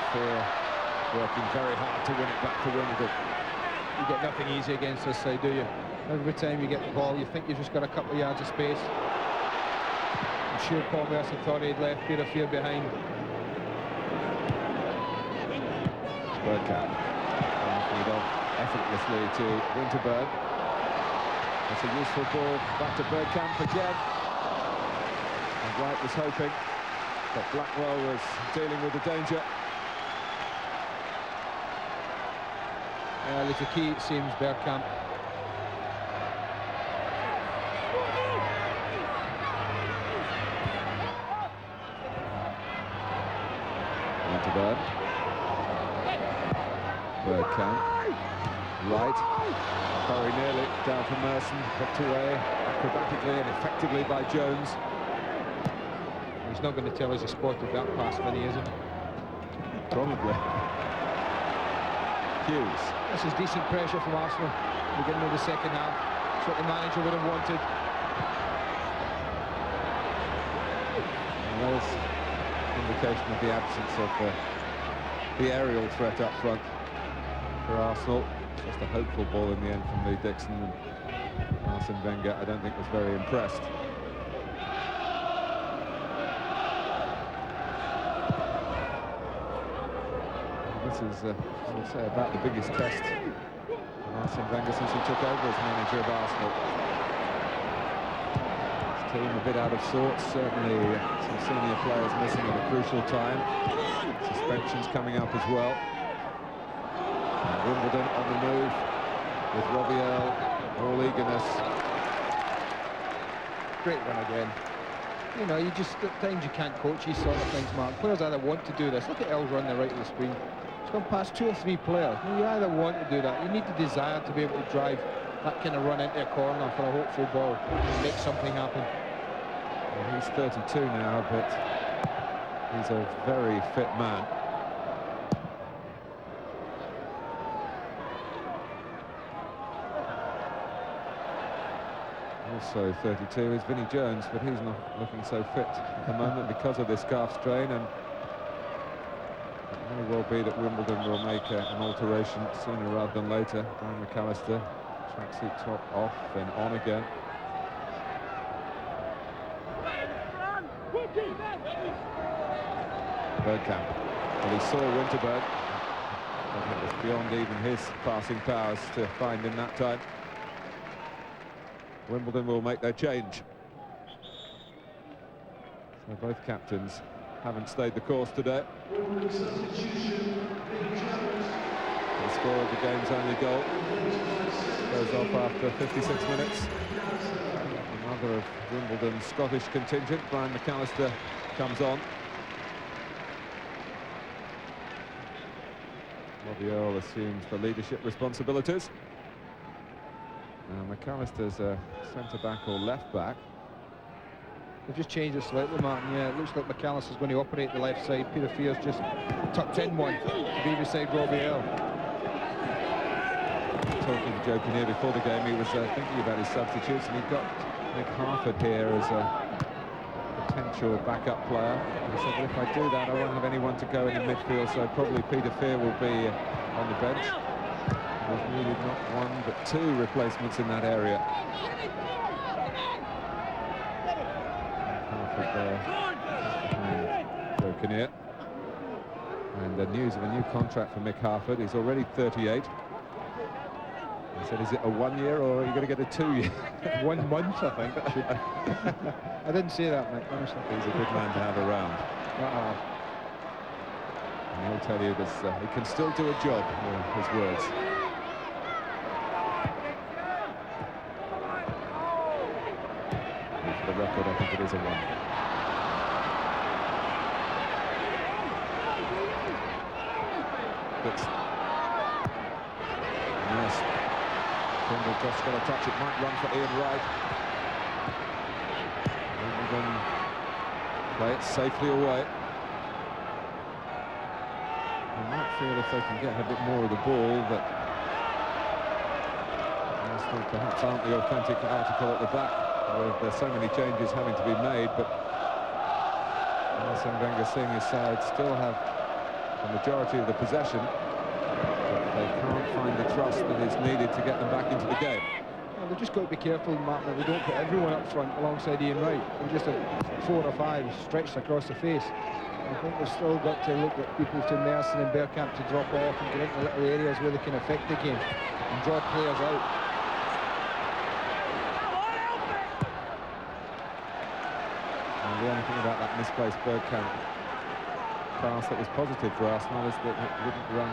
Working very hard to win it back for Wimbledon. You get nothing easy against this side, do you? Every time you get the ball, you think you've just got a couple of yards of space. I'm sure Paul Mercer thought he'd left Peter Fear behind. Bergkamp. Feed off effortlessly to Winterburn. That's a useful ball. Back to Bergkamp again. And Wright was hoping that Blackwell was dealing with the danger. It's a key, it seems, Bergkamp. Winterburn. Bergkamp. Wright. Very nearly down for Merson. Hooked away acrobatically and effectively by Jones. He's not going to tell us he spotted that pass, Vinny, is he? Probably. Hughes. This is decent pressure from Arsenal beginning of the second half. It's what the manager would have wanted. And there's indication of the absence of the aerial threat up front for Arsenal. Just a hopeful ball in the end from Lee Dixon, and Arsene Wenger, I don't think, was very impressed. This is, I would say, about the biggest test of Arsene Wenger since he took over as manager of Arsenal. His team a bit out of sorts, certainly some senior players missing at a crucial time. Suspensions coming up as well. And Wimbledon on the move with Robbie Earle, all eagerness. Great run again. You know, you just, at times you can't coach these sort of things, Mark. Players either want to do this. Look at Earle's run the right of the screen. It's gone past 2 or 3 players. You either want to do that, you need the desire to be able to drive that kind of run into a corner for a hopeful ball and make something happen. Well, he's 32 now, but he's a very fit man. Also 32 is Vinnie Jones, but he's not looking so fit at the moment because of this calf strain, and it may well be that Wimbledon will make an alteration sooner rather than later. Brian McAllister Tracksuit top off, then on again. Bergkamp. Well, he saw Winterberg. And it was beyond even his passing powers to find him that time. Wimbledon will make their change. So both captains haven't stayed the course today. The score of the game's only goal goes off after 56 minutes. Another of Wimbledon's Scottish contingent, Brian McAllister, comes on. Robbie Earle assumes the leadership responsibilities. Now McAllister's a centre-back or left-back. They've just changed it slightly, Martin. Yeah, it looks like McAllister's going to operate the left side. Peter Fear's just tucked in one to be beside Robbie Earle. Talking to Joe Kinnear before the game, he was thinking about his substitutes, and he got Nick Harford here as a potential backup player. He said, well, if I do that, I won't have anyone to go in the midfield, so probably Peter Fear will be on the bench. There's needed not one, but two replacements in that area. Harford there, behind Joe Kinnear. And the news of a new contract for Mick Harford. He's already 38. He said, is it a 1 year or are you going to get a 2 year? 1 month, I think. I didn't say that, Mick, honestly. He's a good man to have around. And he'll tell you this, he can still do a job, his words. And for the record, I think it is a 1. Yes. Kimball just got a touch, it might run for Ian Wright. Wimbledon play it safely away. They might feel if they can get a bit more of the ball that Arsenal perhaps aren't the authentic article at the back. There's so many changes having to be made, but Arsene Wenger seeing his side still have the majority of the possession. They can't find the trust that is needed to get them back into the game. Well, they've just got to be careful, Martin, that they don't put everyone up front alongside Ian Wright. And just a 4 or 5 stretched across the face. I think they've still got to look at people to Merson and Bergkamp to drop off and get into little areas where they can affect the game and draw players out. And the only thing about that misplaced Bergkamp pass that was positive for Arsenal is that it wouldn't run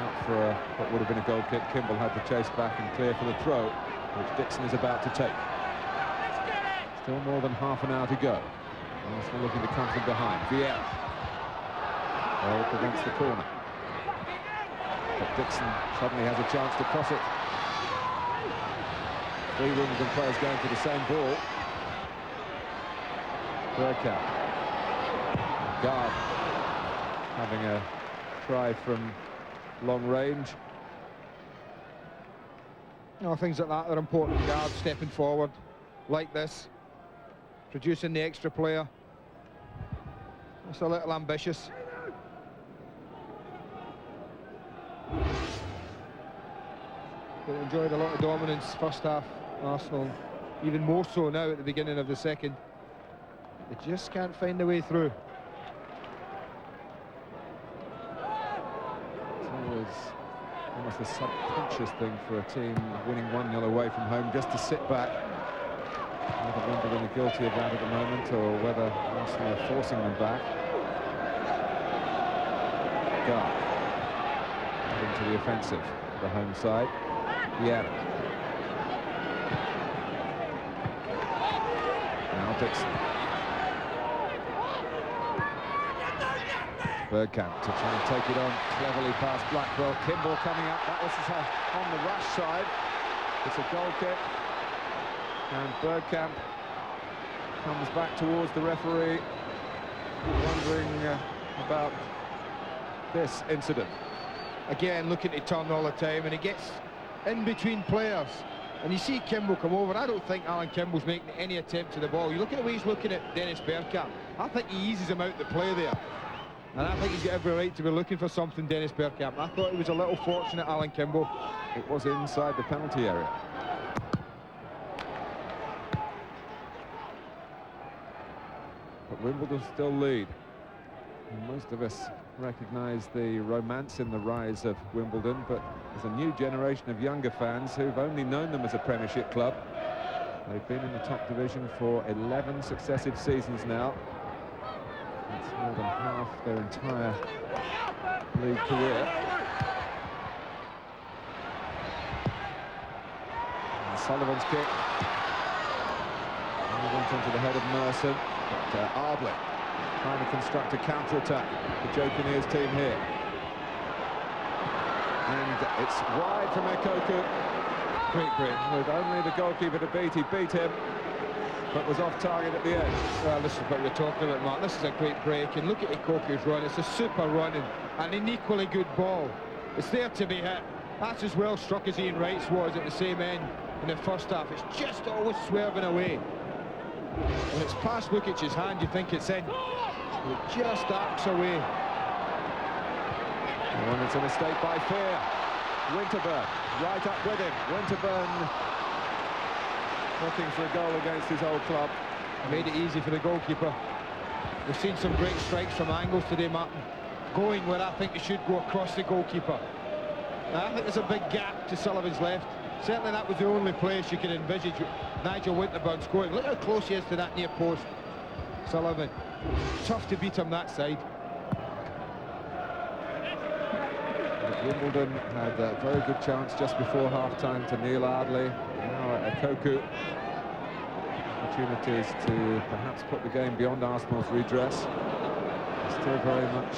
out for what would have been a goal kick. Kimball had to chase back and clear for the throw, which Dixon is about to take. Still more than half an hour to go. Arsenal looking to come from behind. Vieira. Earle prevents the corner. But Dixon suddenly has a chance to cross it. 3 Wimbledon players going for the same ball. Bergkamp. Guard having a try from long range. You know, things like that are important. Guards stepping forward like this, producing the extra player. It's a little ambitious. They enjoyed a lot of dominance first half, Arsenal, even more so now at the beginning of the second. They just can't find their way through. Almost a subconscious thing for a team winning 1-0 away from home, just to sit back. Whether Wimbledon are guilty of that at the moment or whether Arsenal are forcing them back. Guard into the offensive, the home side. Vieira. Now Dixon. Bergkamp to try and take it on cleverly past Blackwell. Kimball coming up. That was on the rush side. It's a goal kick. And Bergkamp comes back towards the referee, wondering about this incident. Again, looking to turn all the time, and he gets in between players. And you see Kimball come over. I don't think Alan Kimball's making any attempt to the ball. You look at the way he's looking at Dennis Bergkamp. I think he eases him out the play there. And I think he's got every right to be looking for something, Dennis Bergkamp. I thought he was a little fortunate, Alan Kimball. It was inside the penalty area. but Wimbledon still lead. And most of us recognise the romance in the rise of Wimbledon, but there's a new generation of younger fans who've only known them as a Premiership club. They've been in the top division for 11 successive seasons now. That's more than half their entire league career. And Sullivan's kick. And he went into the head of Merson. But Ardley trying to construct a counter-attack. The Joe Kinnear's team here. And it's wide from Ekoku. Great break. With only the goalkeeper to beat, he beat him, but was off target at the end. Well, this is what you're talking about, Mark. This is a great break, and look at Ikoku's run. It's a super run and an equally good ball. It's there to be hit. That's as well struck as Ian Wright's was at the same end in the first half. It's just always swerving away. When it's past Lukic's hand, you think it's in. It just arcs away. And it's a mistake by Fear. Winterburn right up with him. Winterburn looking for a goal against his old club. Made it easy for the goalkeeper. We've seen some great strikes from angles today, Martin. Going where I think they should go, across the goalkeeper. Now, I think there's a big gap to Sullivan's left. Certainly that was the only place you can envisage Nigel Winterburn scoring. Look how close he is to that near post. Sullivan. Tough to beat him that side. Wimbledon had a very good chance just before half-time to Neil Ardley. Now Ekoku. Opportunities to perhaps put the game beyond Arsenal's redress. Still very much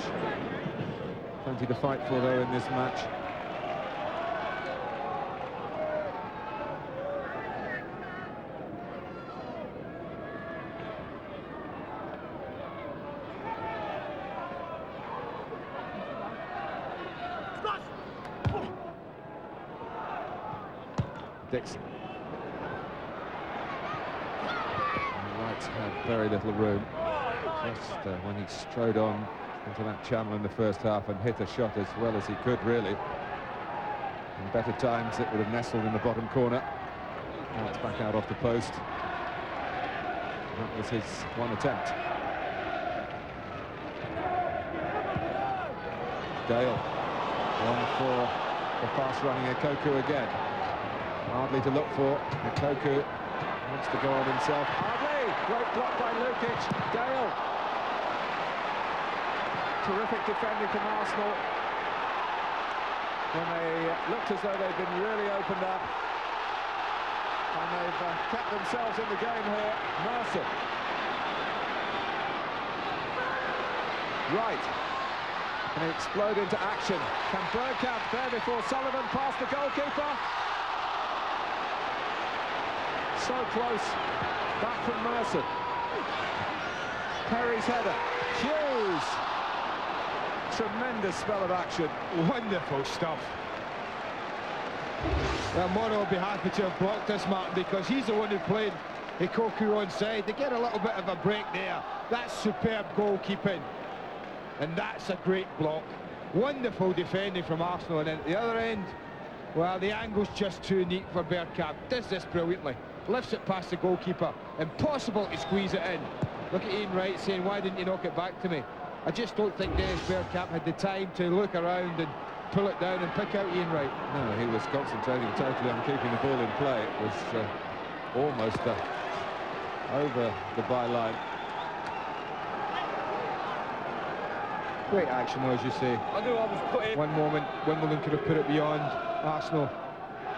plenty to fight for, though, in this match. Dixon. Wright had very little room. Just when he strode on into that channel in the first half and hit a shot as well as he could, really. In better times, it would have nestled in the bottom corner. Now it's back out off the post. That was his one attempt. Dale. One for the fast-running Ekoku again. Hardly to look for. Ekoku wants to go on himself. Hardly! Great block by Lukic. Dale. Terrific defending from Arsenal. When they looked as though they'd been really opened up. And they've kept themselves in the game here. Merson. Right. And they explode into action. Can Bergkamp there before Sullivan past the goalkeeper? So close, back from Merson. Perry's header, Hughes. Tremendous spell of action. Wonderful stuff. Well, Mono will be happy to have blocked this, Martin, because he's the one who played Ikoku onside. They get a little bit of a break there. That's superb goalkeeping. And that's a great block. Wonderful defending from Arsenal. And then at the other end, well, the angle's just too neat for Bergkamp. Does this brilliantly. Lifts it past the goalkeeper. Impossible to squeeze it in. Look at Ian Wright saying, why didn't you knock it back to me? I just don't think Dennis Bergkamp had the time to look around and pull it down and pick out Ian Wright. No, he was concentrating totally on keeping the ball in play. It was almost over the byline. Great action, though, as you say. One moment, Wimbledon could have put it beyond Arsenal.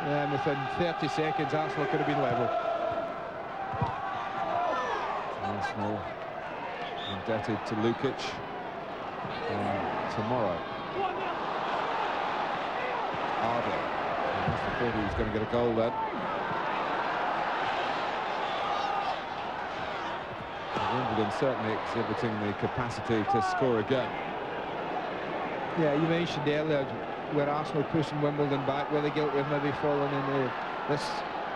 And within 30 seconds, Arsenal could have been level. Arsenal indebted to Lukic tomorrow. Ardley. I must have thought he was going to get a goal then. Wimbledon certainly exhibiting the capacity to score again. Yeah, you mentioned earlier where Arsenal pushing Wimbledon back, where they're guilty of maybe falling in this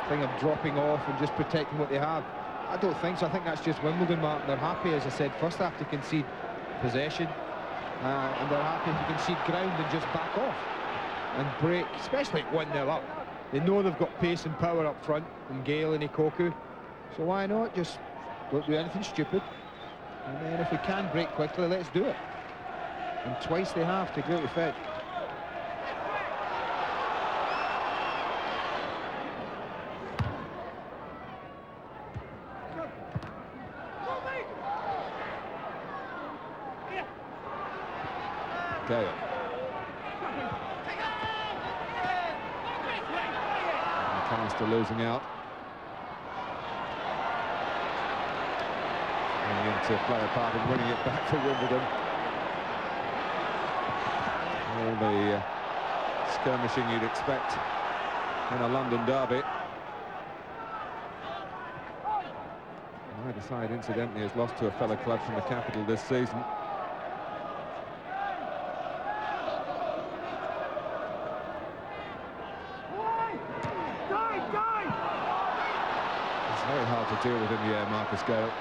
thing of dropping off and just protecting what they have. I don't think so. I think that's just Wimbledon, Martin. They're happy, as I said, first half to concede possession, and they're happy to concede ground and just back off and break, especially at 1-0 up. They know they've got pace and power up front from Gale and Ikoku, so why not just don't do anything stupid. And then if we can break quickly, let's do it. And twice they have to great effect. Gale. Caster losing out. Going in to play a part in winning it back for Wimbledon. All the skirmishing you'd expect in a London derby. Neither side, incidentally, has lost to a fellow club from the capital this season. Very hard to deal with in the air, Marcus Gale.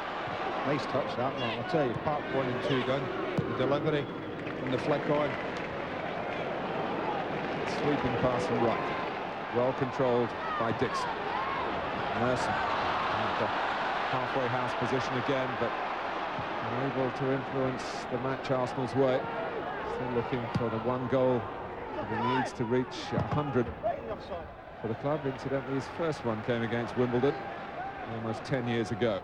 Nice touch that, man. I'll tell you, part 1 and 2 done. The delivery and the flick on. Sweeping pass from right. Well controlled by Dixon. Merson. Halfway house position again, but unable to influence the match Arsenal's way. Still looking for the one goal that he needs to reach 100 for the club. Incidentally, his first one came against Wimbledon almost 10 years ago.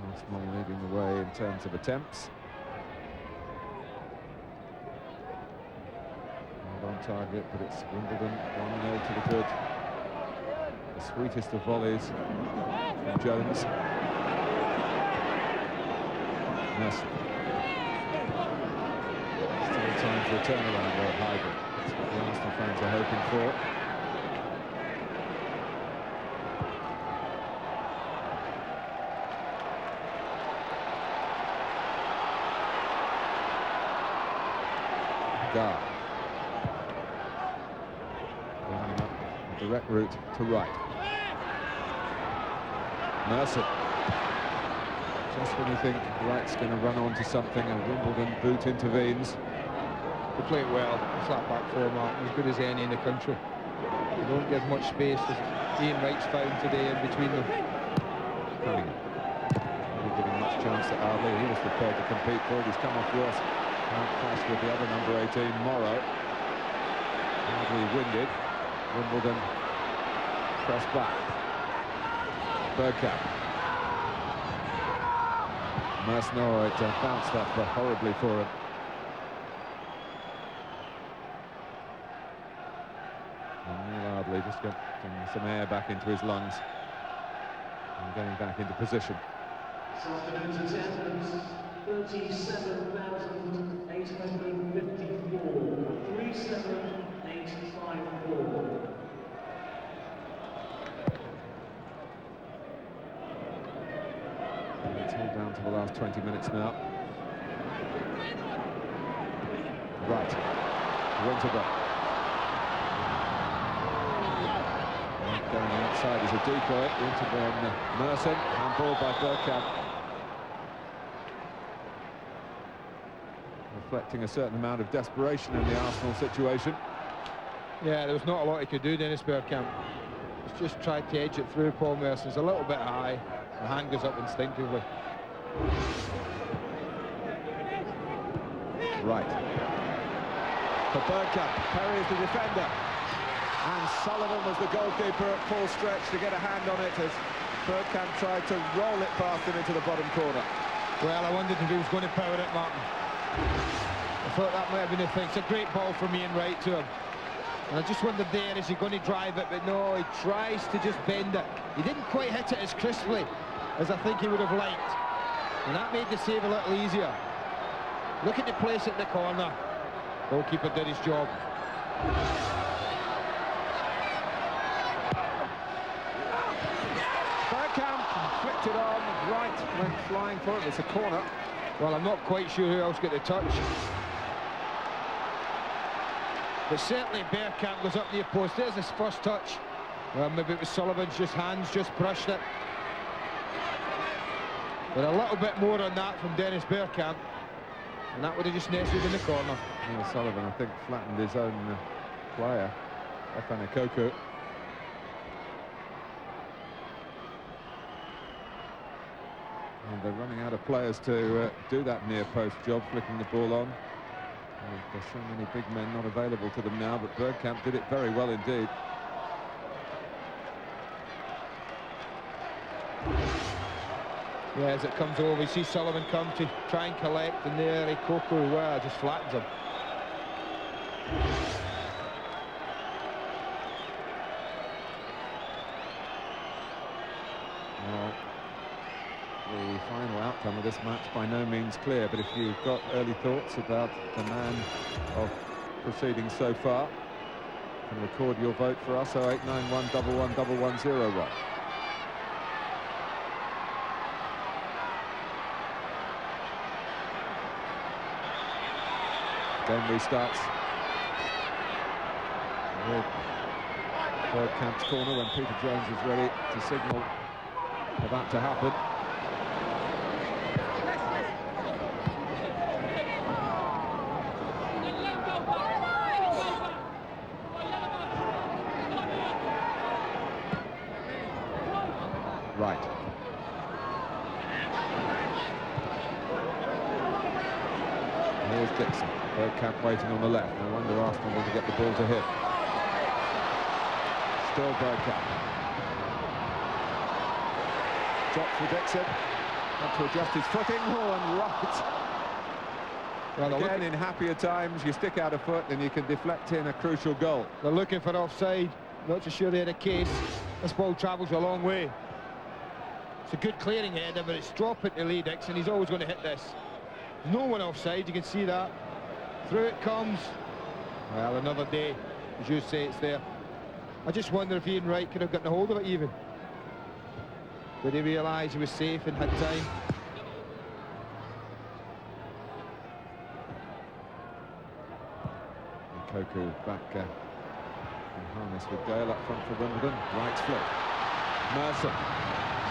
Arsenal leading the way in terms of attempts. Not on target, but it's Wimbledon 1-0 to the good. The sweetest of volleys from Jones. Merson. Still time for a turnaround there at Highbury. That's what the Arsenal fans are hoping for. Gar. Bringing up a direct route to right. Merson. Just when you think right's going to run onto something, a Wimbledon boot intervenes. They play it well, flat back four, Martin, as good as any in the country. They don't give much space, as Ian Wright's found today in between them. Cunningham. Not giving much chance to Ardley. He was prepared to compete for it. He's come off worse. Clash with the other number 18, Morrow. Hardly winded. Wimbledon press back. Bergkamp. Merson, it bounced up horribly for him. And Neil Ardley just getting some air back into his lungs and getting back into position. 37,854, 37,854. It's all down to the last 20 minutes now. Right, Winterburn. Going outside as a decoy. Winterburn, Merson, handballed by Bergkamp. Reflecting a certain amount of desperation in the Arsenal situation. Yeah, there was not a lot he could do, Dennis Bergkamp. He's just tried to edge it through Paul Merson's a little bit high. The hand goes up instinctively. Right. For Bergkamp, Perry is the defender. And Sullivan was the goalkeeper at full stretch to get a hand on it as Bergkamp tried to roll it past him into the bottom corner. Well, I wondered if he was going to power it, Martin. I thought that might have been a thing. It's a great ball from Ian Wright to him. And I just wondered there, is he going to drive it? But no, he tries to just bend it. He didn't quite hit it as crisply as I think he would have liked. And that made the save a little easier. Look at the place at the corner. Goalkeeper did his job. Bergkamp flicked it on, right went flying for it. It's a corner. Well, I'm not quite sure who else got the touch. But certainly Bergkamp goes up near post. There's his first touch. Well, maybe it was Sullivan's hands just brushed it. But a little bit more on that from Dennis Bergkamp. And that would have just nestled in the corner. Yeah, Sullivan, I think, flattened his own player, Efan Ekoku. And they're running out of players to do that near post job, flicking the ball on. There's so many big men not available to them now, but Bergkamp did it very well indeed. Yeah, as it comes over, you see Sullivan come to try and collect, and there Koku, well, just flattens him. Well, the final outcome of this match by no means clear, but if you've got early thoughts about the man of proceedings so far, you can record your vote for us, 0891 111101. Game restarts. Bergkamp's corner when Peter Jones is ready to signal for that to happen. Right. Here's Dixon. Bergkamp waiting on the left. No wonder Arsenal want to get the ball to him. Still Bergkamp. Drop for Dixon. Had to adjust his footing. Oh, and right. Well, again, in happier times, you stick out a foot and you can deflect in a crucial goal. They're looking for offside. Not so sure they had a case. This ball travels a long way. It's a good clearing header, but it's dropping to Lee Dixon. He's always going to hit this. No one offside, you can see that. Through it comes. Well, another day, as you say, it's there. I just wonder if Ian Wright could have gotten a hold of it even. Did he realise he was safe and had time? And Koku back in harness with Gale up front for Wimbledon. Wright's flick. Mercer.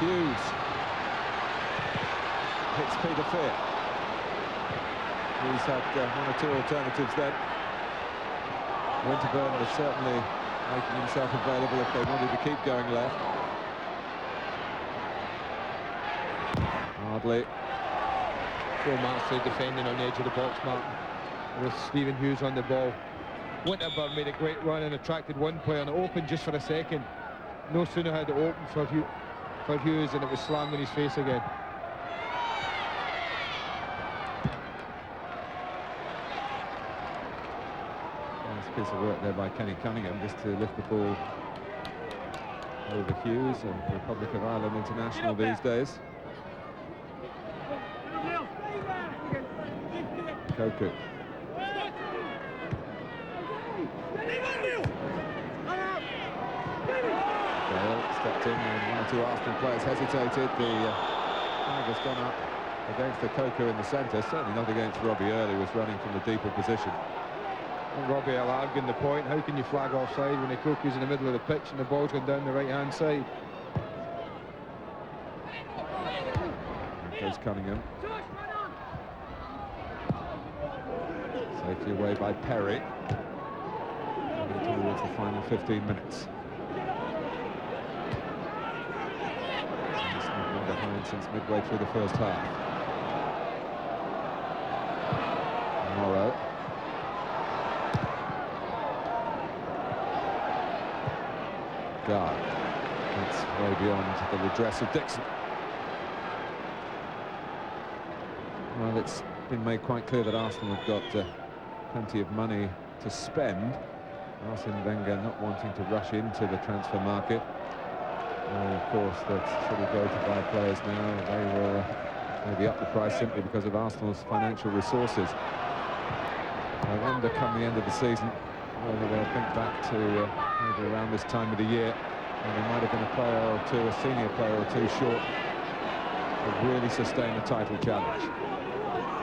Hughes. Hits Peter Fear. He's had one or two alternatives then. Winterburn was certainly making himself available if they wanted to keep going left. Hardly. Poor Marsley defending on the edge of the box, Martin, with Stephen Hughes on the ball. Winterburn made a great run and attracted one player, and it opened just for a second. No sooner had it opened for Hughes and it was slammed in his face again. Piece of work there by Kenny Cunningham just to lift the ball over Hughes, and Republic of Ireland international these days. Koku. Gale stepped in and one or two Arsenal players hesitated. The flag has gone up against the Koku in the centre, certainly not against Robbie Earle, who was running from the deeper position. And Robbie Earle arguing the point, how can you flag offside when the Koku's in the middle of the pitch and the ball's going down the right-hand side? There goes Cunningham. Safely away by Perry. Coming towards the final 15 minutes. He's not been behind since midway through the first half. Morrow. Guard. That's way beyond the redress of Dixon. Well, it's been made quite clear that Arsenal have got plenty of money to spend. Arsene Wenger not wanting to rush into the transfer market. Of course, that should he go to buy players now, they will maybe up the price simply because of Arsenal's financial resources. I wonder come the end of the season whether they'll think back to maybe around this time of the year, and there might have been a player or two, a senior player or two short to really sustain a title challenge.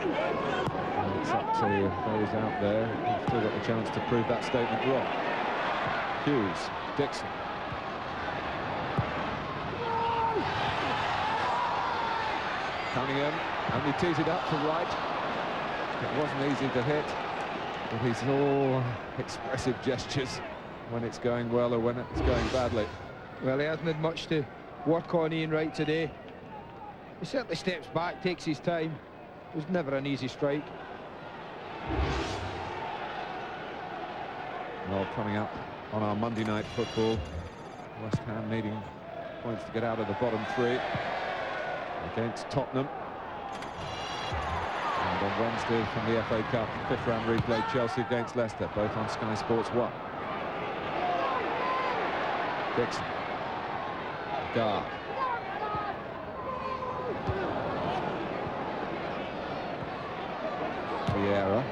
And it's up to those out there who've still got the chance to prove that statement wrong. Hughes, Dixon. Cunningham, and he tees it up for Wright. It wasn't easy to hit, but he's all expressive gestures when it's going well or when it's going badly. Well, he hasn't had much to work on, Ian Wright, today. He certainly steps back, takes his time. It was never an easy strike. Well, coming up on our Monday night football, West Ham needing points to get out of the bottom three against Tottenham. And on Wednesday from the FA Cup, fifth round replay, Chelsea against Leicester, both on Sky Sports 1. Dixon. Guard. Vieira.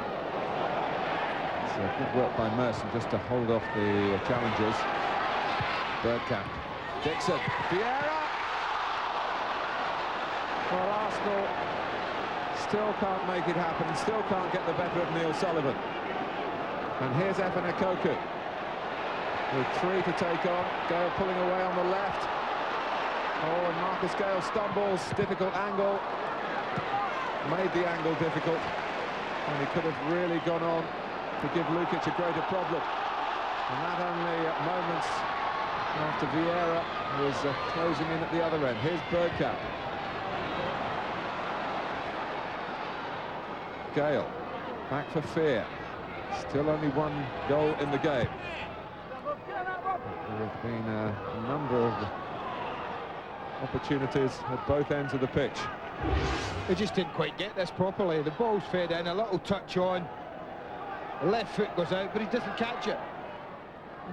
Good work by Merson just to hold off the challengers. Bergkamp. Dixon. Vieira! Well, Arsenal still can't make it happen, still can't get the better of Neil Sullivan. And here's Evan Ekoku with 3 to take on. Gale pulling away on the left. Oh, and Marcus Gale stumbles. Difficult angle. Made the angle difficult. And he could have really gone on to give Lukic a greater problem. And that only moments after Vieira was closing in at the other end. Here's Bergkamp. Gale, back for Fear. Still only 1 goal in the game. There have been a number of opportunities at both ends of the pitch. They just didn't quite get this properly. The ball's fed in, a little touch on. The left foot goes out, but he doesn't catch it.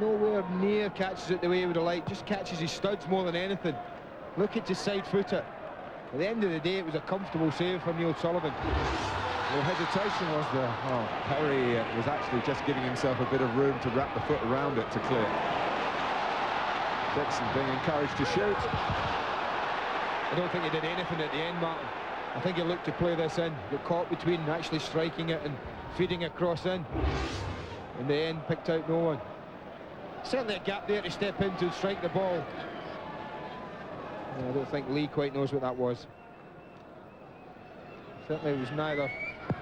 Nowhere near catches it the way he would have liked. Just catches his studs more than anything. Look at his side footer. At the end of the day, it was a comfortable save from Neil Sullivan. Well, hesitation was there. Oh, Perry was actually just giving himself a bit of room to wrap the foot around it to clear. Dixon being encouraged to shoot. I don't think he did anything at the end, Martin. I think he looked to play this in. Got caught between actually striking it and feeding across in. In the end, picked out no one. Certainly a gap there to step into and strike the ball. I don't think Lee quite knows what that was. Certainly it was neither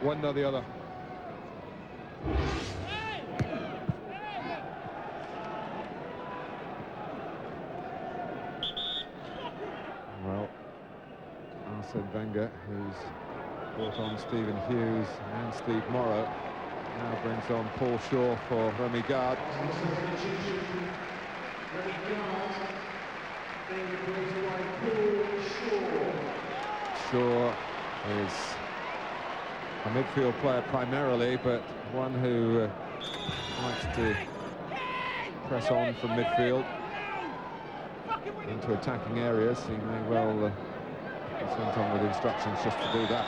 one nor the other. Well, Arsene Wenger, who's brought on Stephen Hughes and Steve Morrow, now brings on Paul Shaw for Remy Gard. Shaw is a midfield player primarily, but one who likes to press on from midfield into attacking areas. He may well be sent on with instructions just to do that.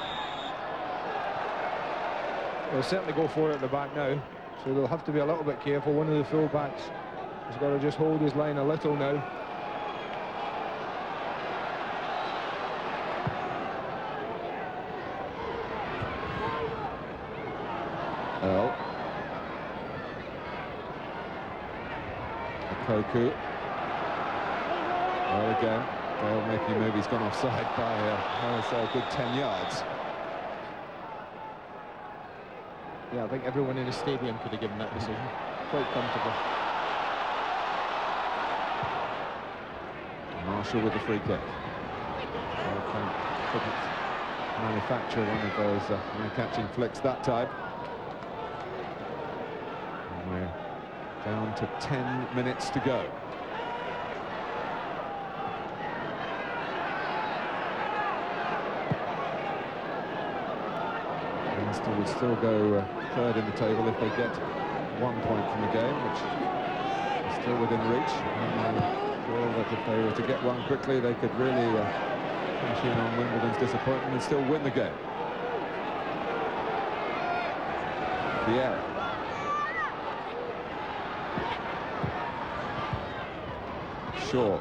They'll certainly go for it at the back now, so they'll have to be a little bit careful. One of the full-backs has got to just hold his line a little now. Earl. Koku. Well, again, Gale making a move. He's gone offside by a good 10 yards. Yeah, I think everyone in the stadium could have given that decision. Quite comfortable. Marshall with the free kick. Couldn't manufacture one of those eye-catching flicks that time. And we're down to 10 minutes to go. Leicester would still go third in the table if they get 1 point from the game, which is still within reach. And feel that if they were to get one quickly, they could really cash in on Wimbledon's disappointment and still win the game. Vieira. Shaw.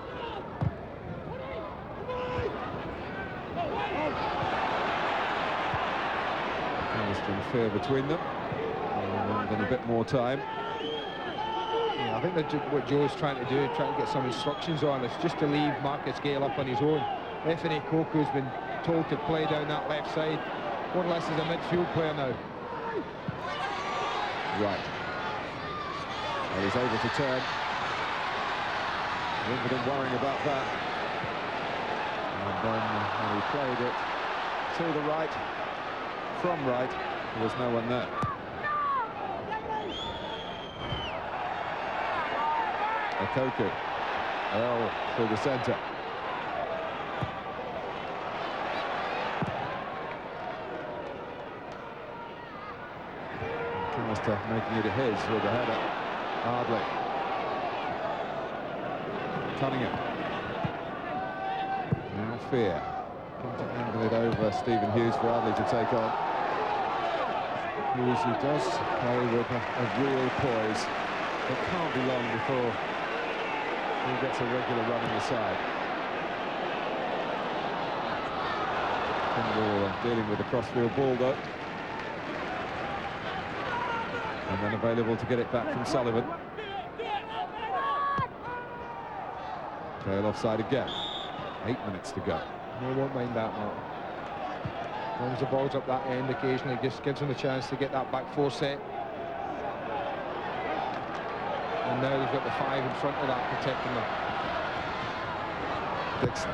Fear between them, and then a bit more time. Yeah, I think that what Joe's trying to do, trying to get some instructions on, is just to leave Marcus Gale up on his own. Evan Ekoku's been told to play down that left side, more or less as a midfield player now. Right. Well, he's able to turn. Wimbledon worrying about that. And then when he played it to the right, from right, there was no one there. Okoku. Earl through the centre. McAllister making it his with the header. Hardly. Cunningham. Now Fear. Trying to angle it over Stephen Hughes for Adley to take on. Hughes, who does play with a real poise. It can't be long before he gets a regular run on the side. Kimball dealing with the crossfield ball though. And then available to get it back from Sullivan. Trail offside again. 8 minutes to go. No, won't mind that, Mark. As long as the ball's up that end occasionally, just gives them a chance to get that back four set. And now they've got the 5 in front of that, protecting them. Dixon.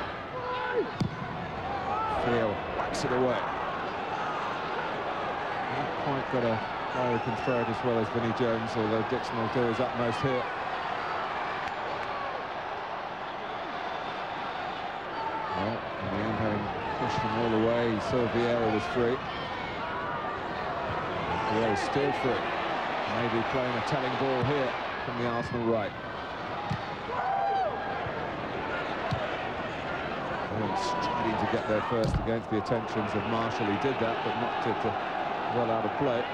Field whacks it away. Not quite got a player who can throw it as well as Vinnie Jones, although Dixon will do his utmost here. Well, in the end, having pushed him all the way, he saw Vieira was free. Vieira is still free. Maybe playing a telling ball here from the Arsenal right. Struggling to get there first against the attentions of Marshall. He did that, but knocked it well out of play.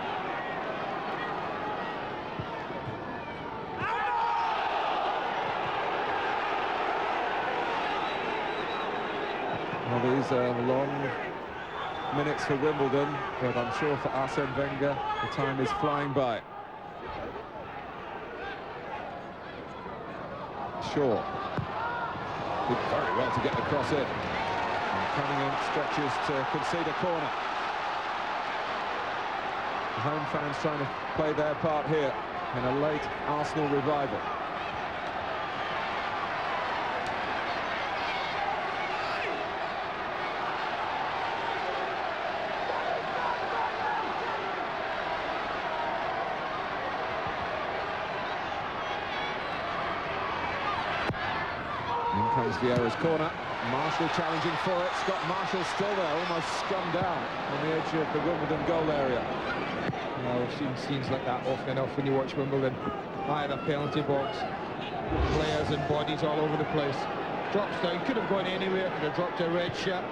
Well, these are long minutes for Wimbledon, but I'm sure for Arsene Wenger, the time is flying by. Shaw did very well to get the cross in. And Cunningham stretches to concede a corner. The home fans trying to play their part here in a late Arsenal revival. In comes Vieira's corner. Marshall challenging for it. Scott Marshall still there, almost scummed down on the edge of the Wimbledon goal area. Well, we've seen scenes like that often enough when you watch Wimbledon. Either penalty box, players and bodies all over the place. Drops down, could have gone anywhere, could have dropped a red shirt.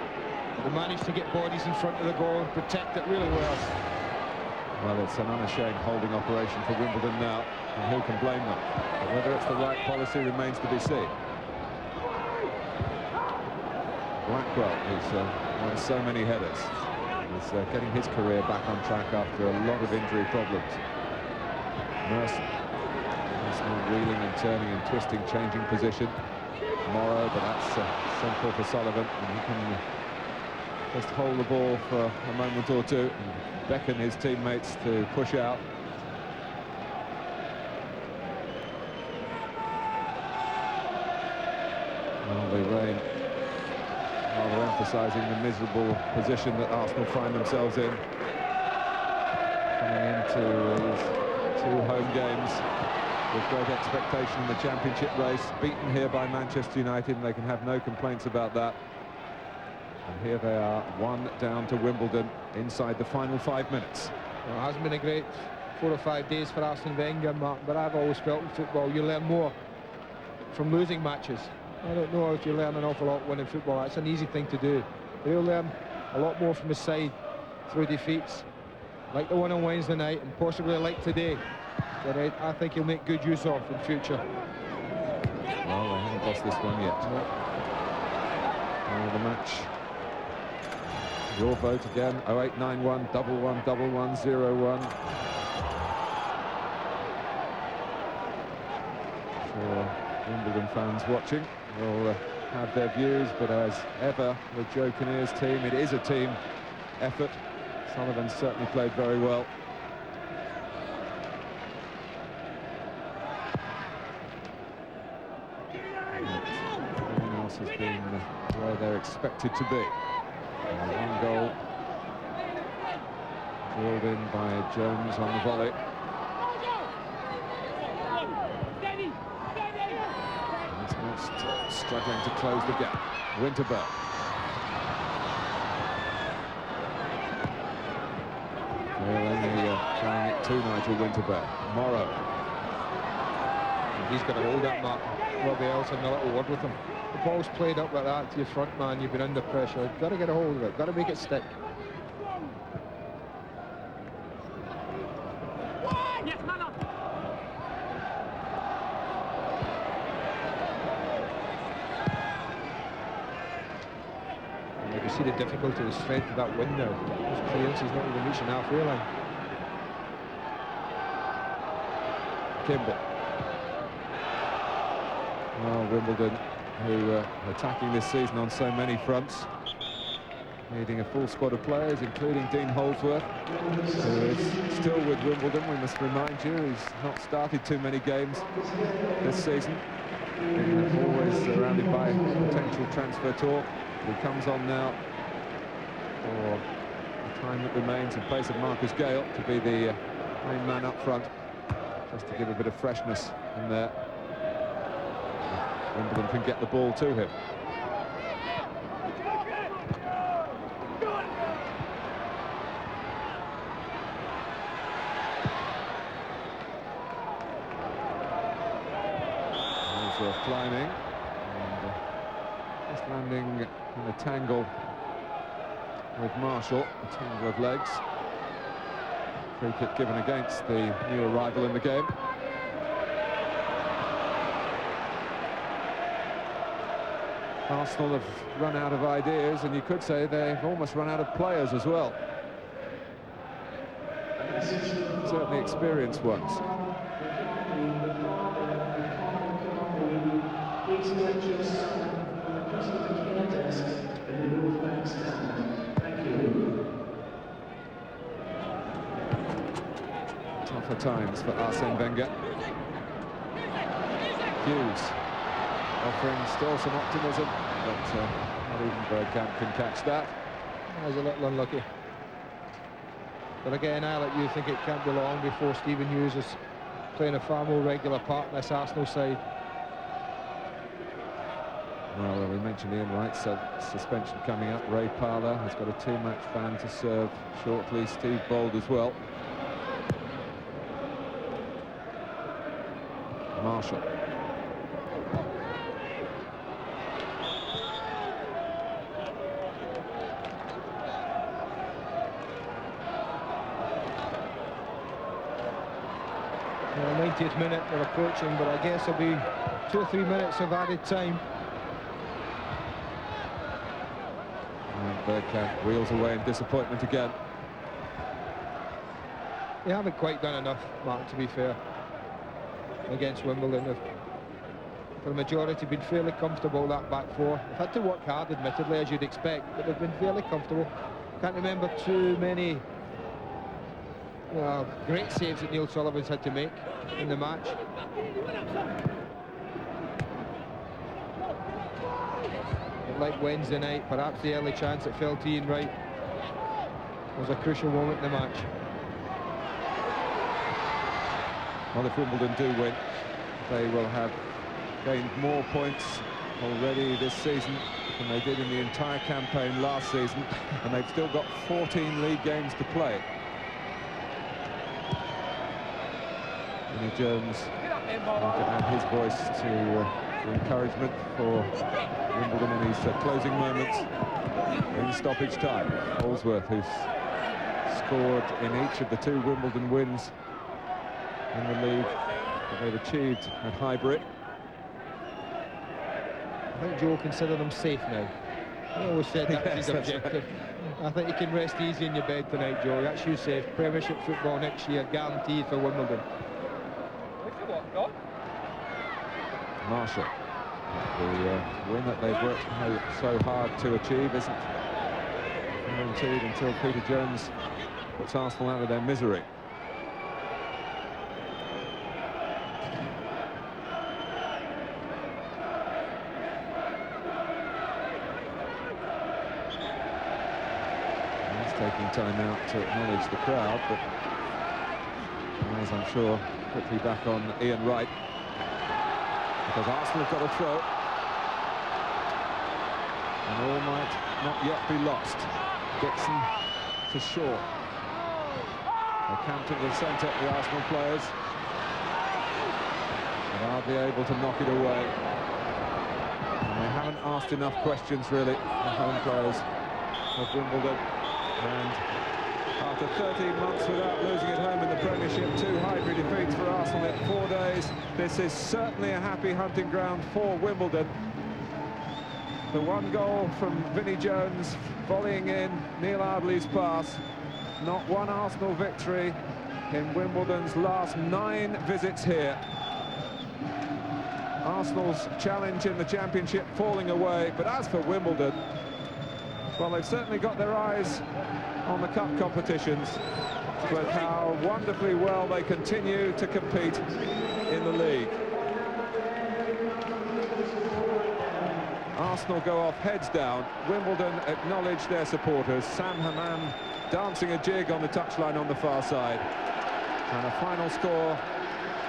They managed to get bodies in front of the goal and protect it really well. Well, it's an unashamed holding operation for Wimbledon now, and who can blame them? But whether it's the right policy remains to be seen. Blackwell, who's won so many headers, is getting his career back on track after a lot of injury problems. Merson reeling and turning and twisting, changing position. Morrow, but that's simple for Sullivan, and he can just hold the ball for a moment or two and beckon his teammates to push out. Well, the rain rather emphasising the miserable position that Arsenal find themselves in. Coming into these 2 home games with great expectation in the championship race, beaten here by Manchester United, and they can have no complaints about that. And here they are, 1 down to Wimbledon inside the final 5 minutes. Well, it hasn't been a great 4 or 5 days for Arsene Wenger, Mark, but I've always felt in football you learn more from losing matches. I don't know if you learn an awful lot winning football. That's an easy thing to do. But he'll learn a lot more from his side through defeats, like the one on Wednesday night, and possibly like today, that I think he'll make good use of in future. Well, they haven't lost this one yet. The match. Your vote again, 0891 111101. For Wimbledon fans watching, will have their views, but as ever with Joe Kinnear's team, it is a team effort. Sullivan certainly played very well. has been where they're expected to be. One goal drilled in by Jones on the volley. Struggling to close the gap. Winterberg. They're only trying it to Nigel Winterberg. Morrow. He's got to hold that, Mark. Robbie else having a little word with him. The ball's played up like that to your front man, you've been under pressure. You've got to get a hold of it, got to make it stick. You can see the difficulty, the strength of that wind now. His clearance is not even reaching halfway line. Kimball. Oh, Wimbledon, who are attacking this season on so many fronts, needing a full squad of players, including Dean Holdsworth, who is still with Wimbledon. We must remind you, he's not started too many games this season. Always surrounded by potential transfer talk. He comes on now for the time that remains in place of Marcus Gale to be the main man up front, just to give a bit of freshness in there. Wimbledon can get the ball to him. Holdsworth climbing and just landing in a tangle with Marshall, a tangle of legs. Free kick given against the new arrival in the game. Arsenal have run out of ideas, and you could say they've almost run out of players as well. Certainly experienced ones. Tougher times for Arsene Wenger. Hughes offering still some optimism, but not even Bergkamp can catch that. That was a little unlucky. But again, Alec, you think it can't be long before Stephen Hughes is playing a far more regular part in this Arsenal side. Well, we mentioned Ian Wright's suspension coming up. Ray Parlour has got a two-match ban to serve shortly. Steve Bold as well. Marshall. Well, 90th minute, they're approaching, but I guess it'll be 2 or 3 minutes of added time. And Bergkamp wheels away in disappointment again. They haven't quite done enough, Mark, to be fair, against Wimbledon. They've, for the majority, been fairly comfortable, that back four. They've had to work hard, admittedly, as you'd expect, but they've been fairly comfortable. Can't remember too many great saves that Neil Sullivan's had to make in the match. But like Wednesday night, perhaps the early chance that fell to Ian Wright was a crucial moment in the match. Well, if Wimbledon do win, they will have gained more points already this season than they did in the entire campaign last season, and they've still got 14 league games to play. Vinnie Jones to add his voice to encouragement for Wimbledon in his closing moments in stoppage time. Holdsworth, who's scored in each of the 2 Wimbledon wins in the league that they've achieved at Highbury. I think Joe considered them safe now. I always said that was his objective. Right. I think you can rest easy in your bed tonight, Joe. That's you safe. Premiership football next year, guaranteed for Wimbledon. Marshall, the win that they've worked so hard to achieve isn't guaranteed until Peter Jones puts Arsenal out of their misery. taking time out to acknowledge the crowd, but as I'm sure quickly back on Ian Wright, because Arsenal have got a throw, and all might not yet be lost. Dixon to Shaw. They come to the centre, the Arsenal players, and hardly able to knock it away. And they haven't asked enough questions, really, the home players of Wimbledon. And after 13 months without losing at home in the Premiership, 2 Highbury defeats for Arsenal in 4 days, this is certainly a happy hunting ground for Wimbledon. The 1 goal from Vinnie Jones volleying in Neil Ardley's pass. Not one Arsenal victory in Wimbledon's last 9 visits here. Arsenal's challenge in the Championship falling away, but as for Wimbledon, well, they've certainly got their eyes on the cup competitions, but how wonderfully well they continue to compete in the league. Arsenal go off heads down. Wimbledon acknowledge their supporters. Sam Hammam dancing a jig on the touchline on the far side. And a final score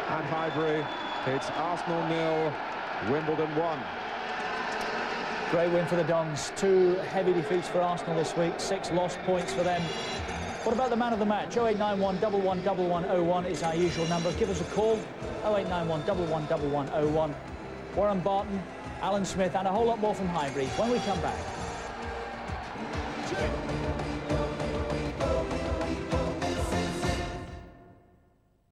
at Highbury. It's Arsenal 0, Wimbledon 1. Great win for the Dons. 2 heavy defeats for Arsenal this week, 6 lost points for them. What about the man of the match? 0891 111101 is our usual number. Give us a call. 0891 111101. Warren Barton, Alan Smith, and a whole lot more from Highbury when we come back.